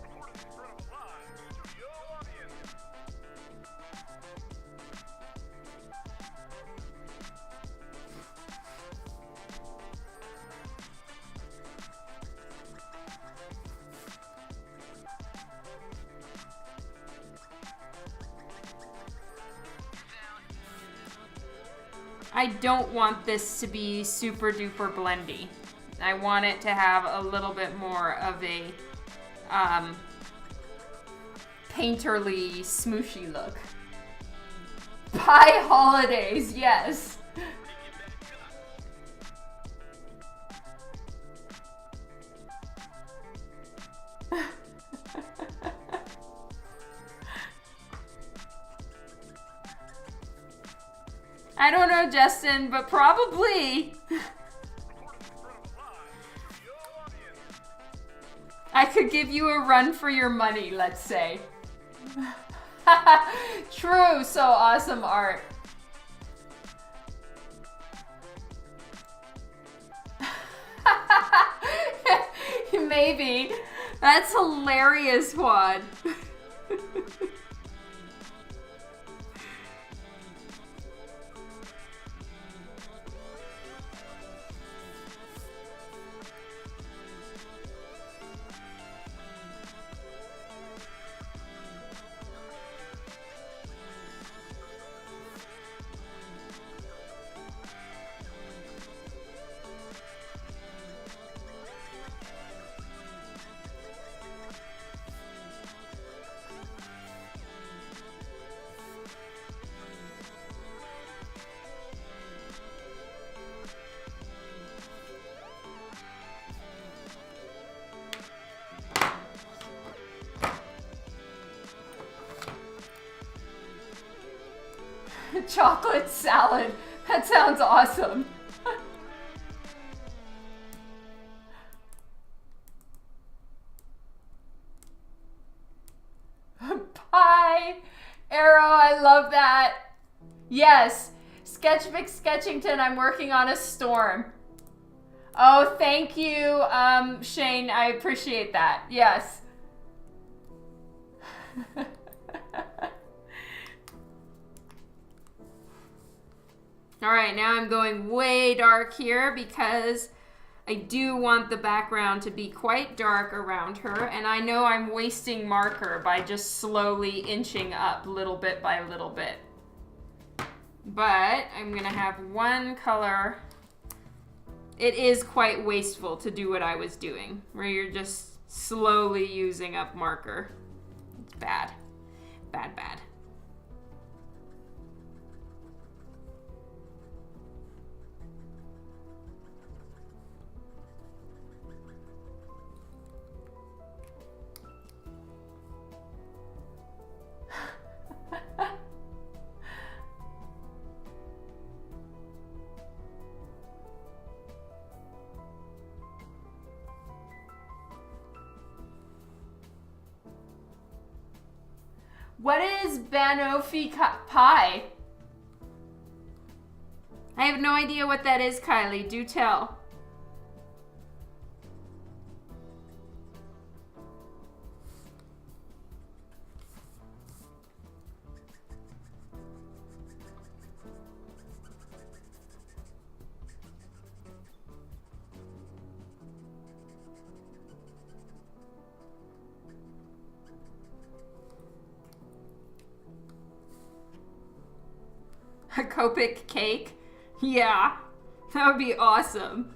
I don't want this to be super duper blendy. I want it to have a little bit more of a painterly, smooshy look. Pie holidays, yes. I don't know, Justin, but probably. I could give you a run for your money, let's say. True, so awesome art. Maybe. That's hilarious, Juan. Chocolate salad. That sounds awesome. Pie. Arrow, I love that. Yes. Sketch Vic Sketchington, I'm working on a storm. Oh, thank you, Shane. I appreciate that. Yes. All right, now I'm going way dark here because I do want the background to be quite dark around her, and I know I'm wasting marker by just slowly inching up little bit by little bit. But I'm gonna have one color. It is quite wasteful to do what I was doing, where you're just slowly using up marker. It's bad. Bad, bad. What is banoffee pie? I have no idea what that is, Kylie. Do tell. A Copic cake? Yeah, that would be awesome.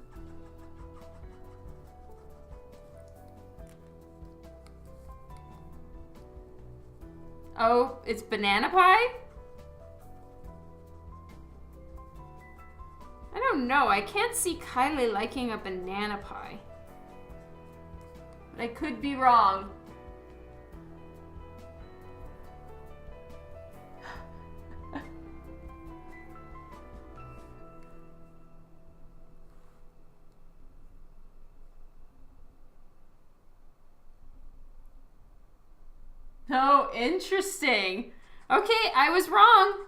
Oh, it's banana pie? I don't know. I can't see Kylie liking a banana pie. But I could be wrong. Oh, interesting. Okay, I was wrong.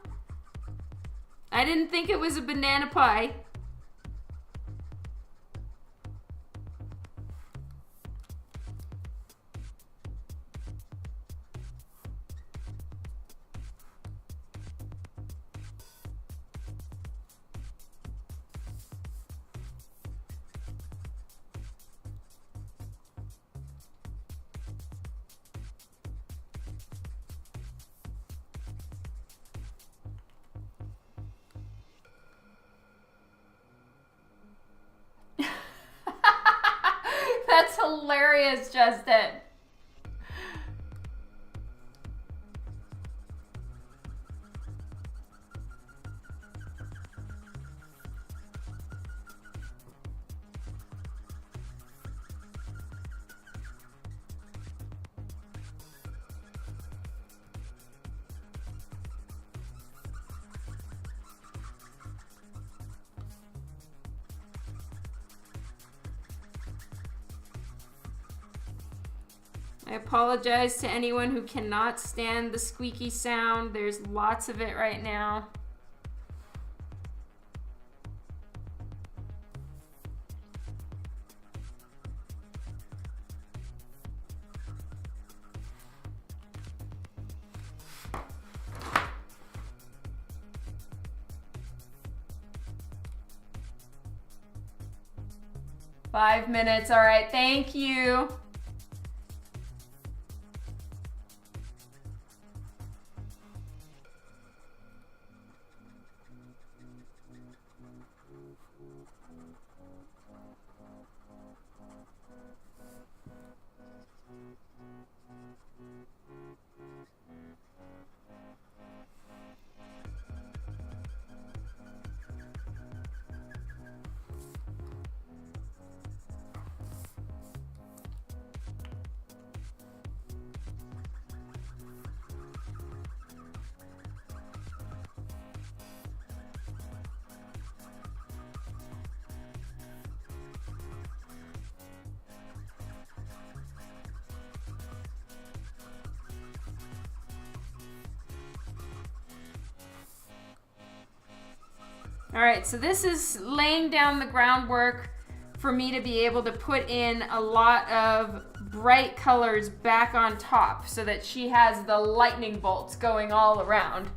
I didn't think it was a banana pie. That's hilarious, Justin. I apologize to anyone who cannot stand the squeaky sound. There's lots of it right now. Five minutes, all right, thank you. All right, so this is laying down the groundwork for me to be able to put in a lot of bright colors back on top so that she has the lightning bolts going all around.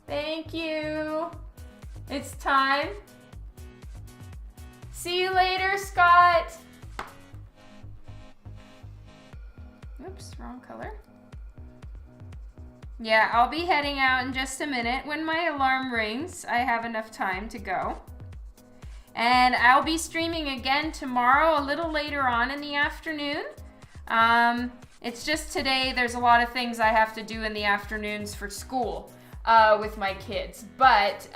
Thank you. It's time. See you later, Scott. Oops, wrong color. Yeah, I'll be heading out in just a minute. When my alarm rings, I have enough time to go. And I'll be streaming again tomorrow, a little later on in the afternoon. It's just today, there's a lot of things I have to do in the afternoons for school with my kids. But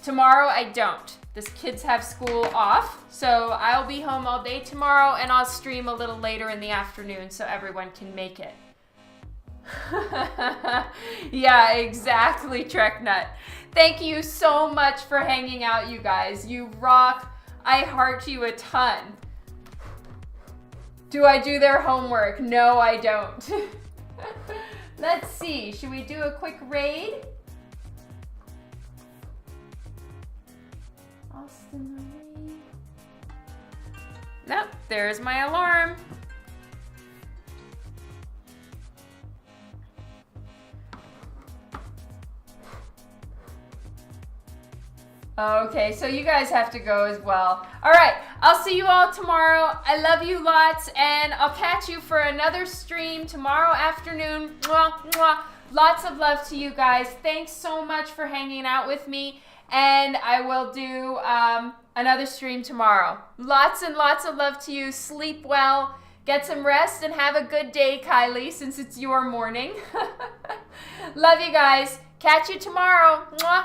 tomorrow I don't. The kids have school off, so I'll be home all day tomorrow, and I'll stream a little later in the afternoon so everyone can make it. Yeah, exactly, Trek Nut. Thank you so much for hanging out, you guys. You rock. I heart you a ton. Do I do their homework? No, I don't. Let's see. Should we do a quick raid? Austin Marie. Nope, there's my alarm. Okay, so you guys have to go as well. All right, I'll see you all tomorrow. I love you lots, and I'll catch you for another stream tomorrow afternoon. Mwah, mwah. Lots of love to you guys. Thanks so much for hanging out with me, and I will do another stream tomorrow. Lots and lots of love to you. Sleep well, get some rest, and have a good day, Kylie, since it's your morning. Love you guys. Catch you tomorrow. Mwah.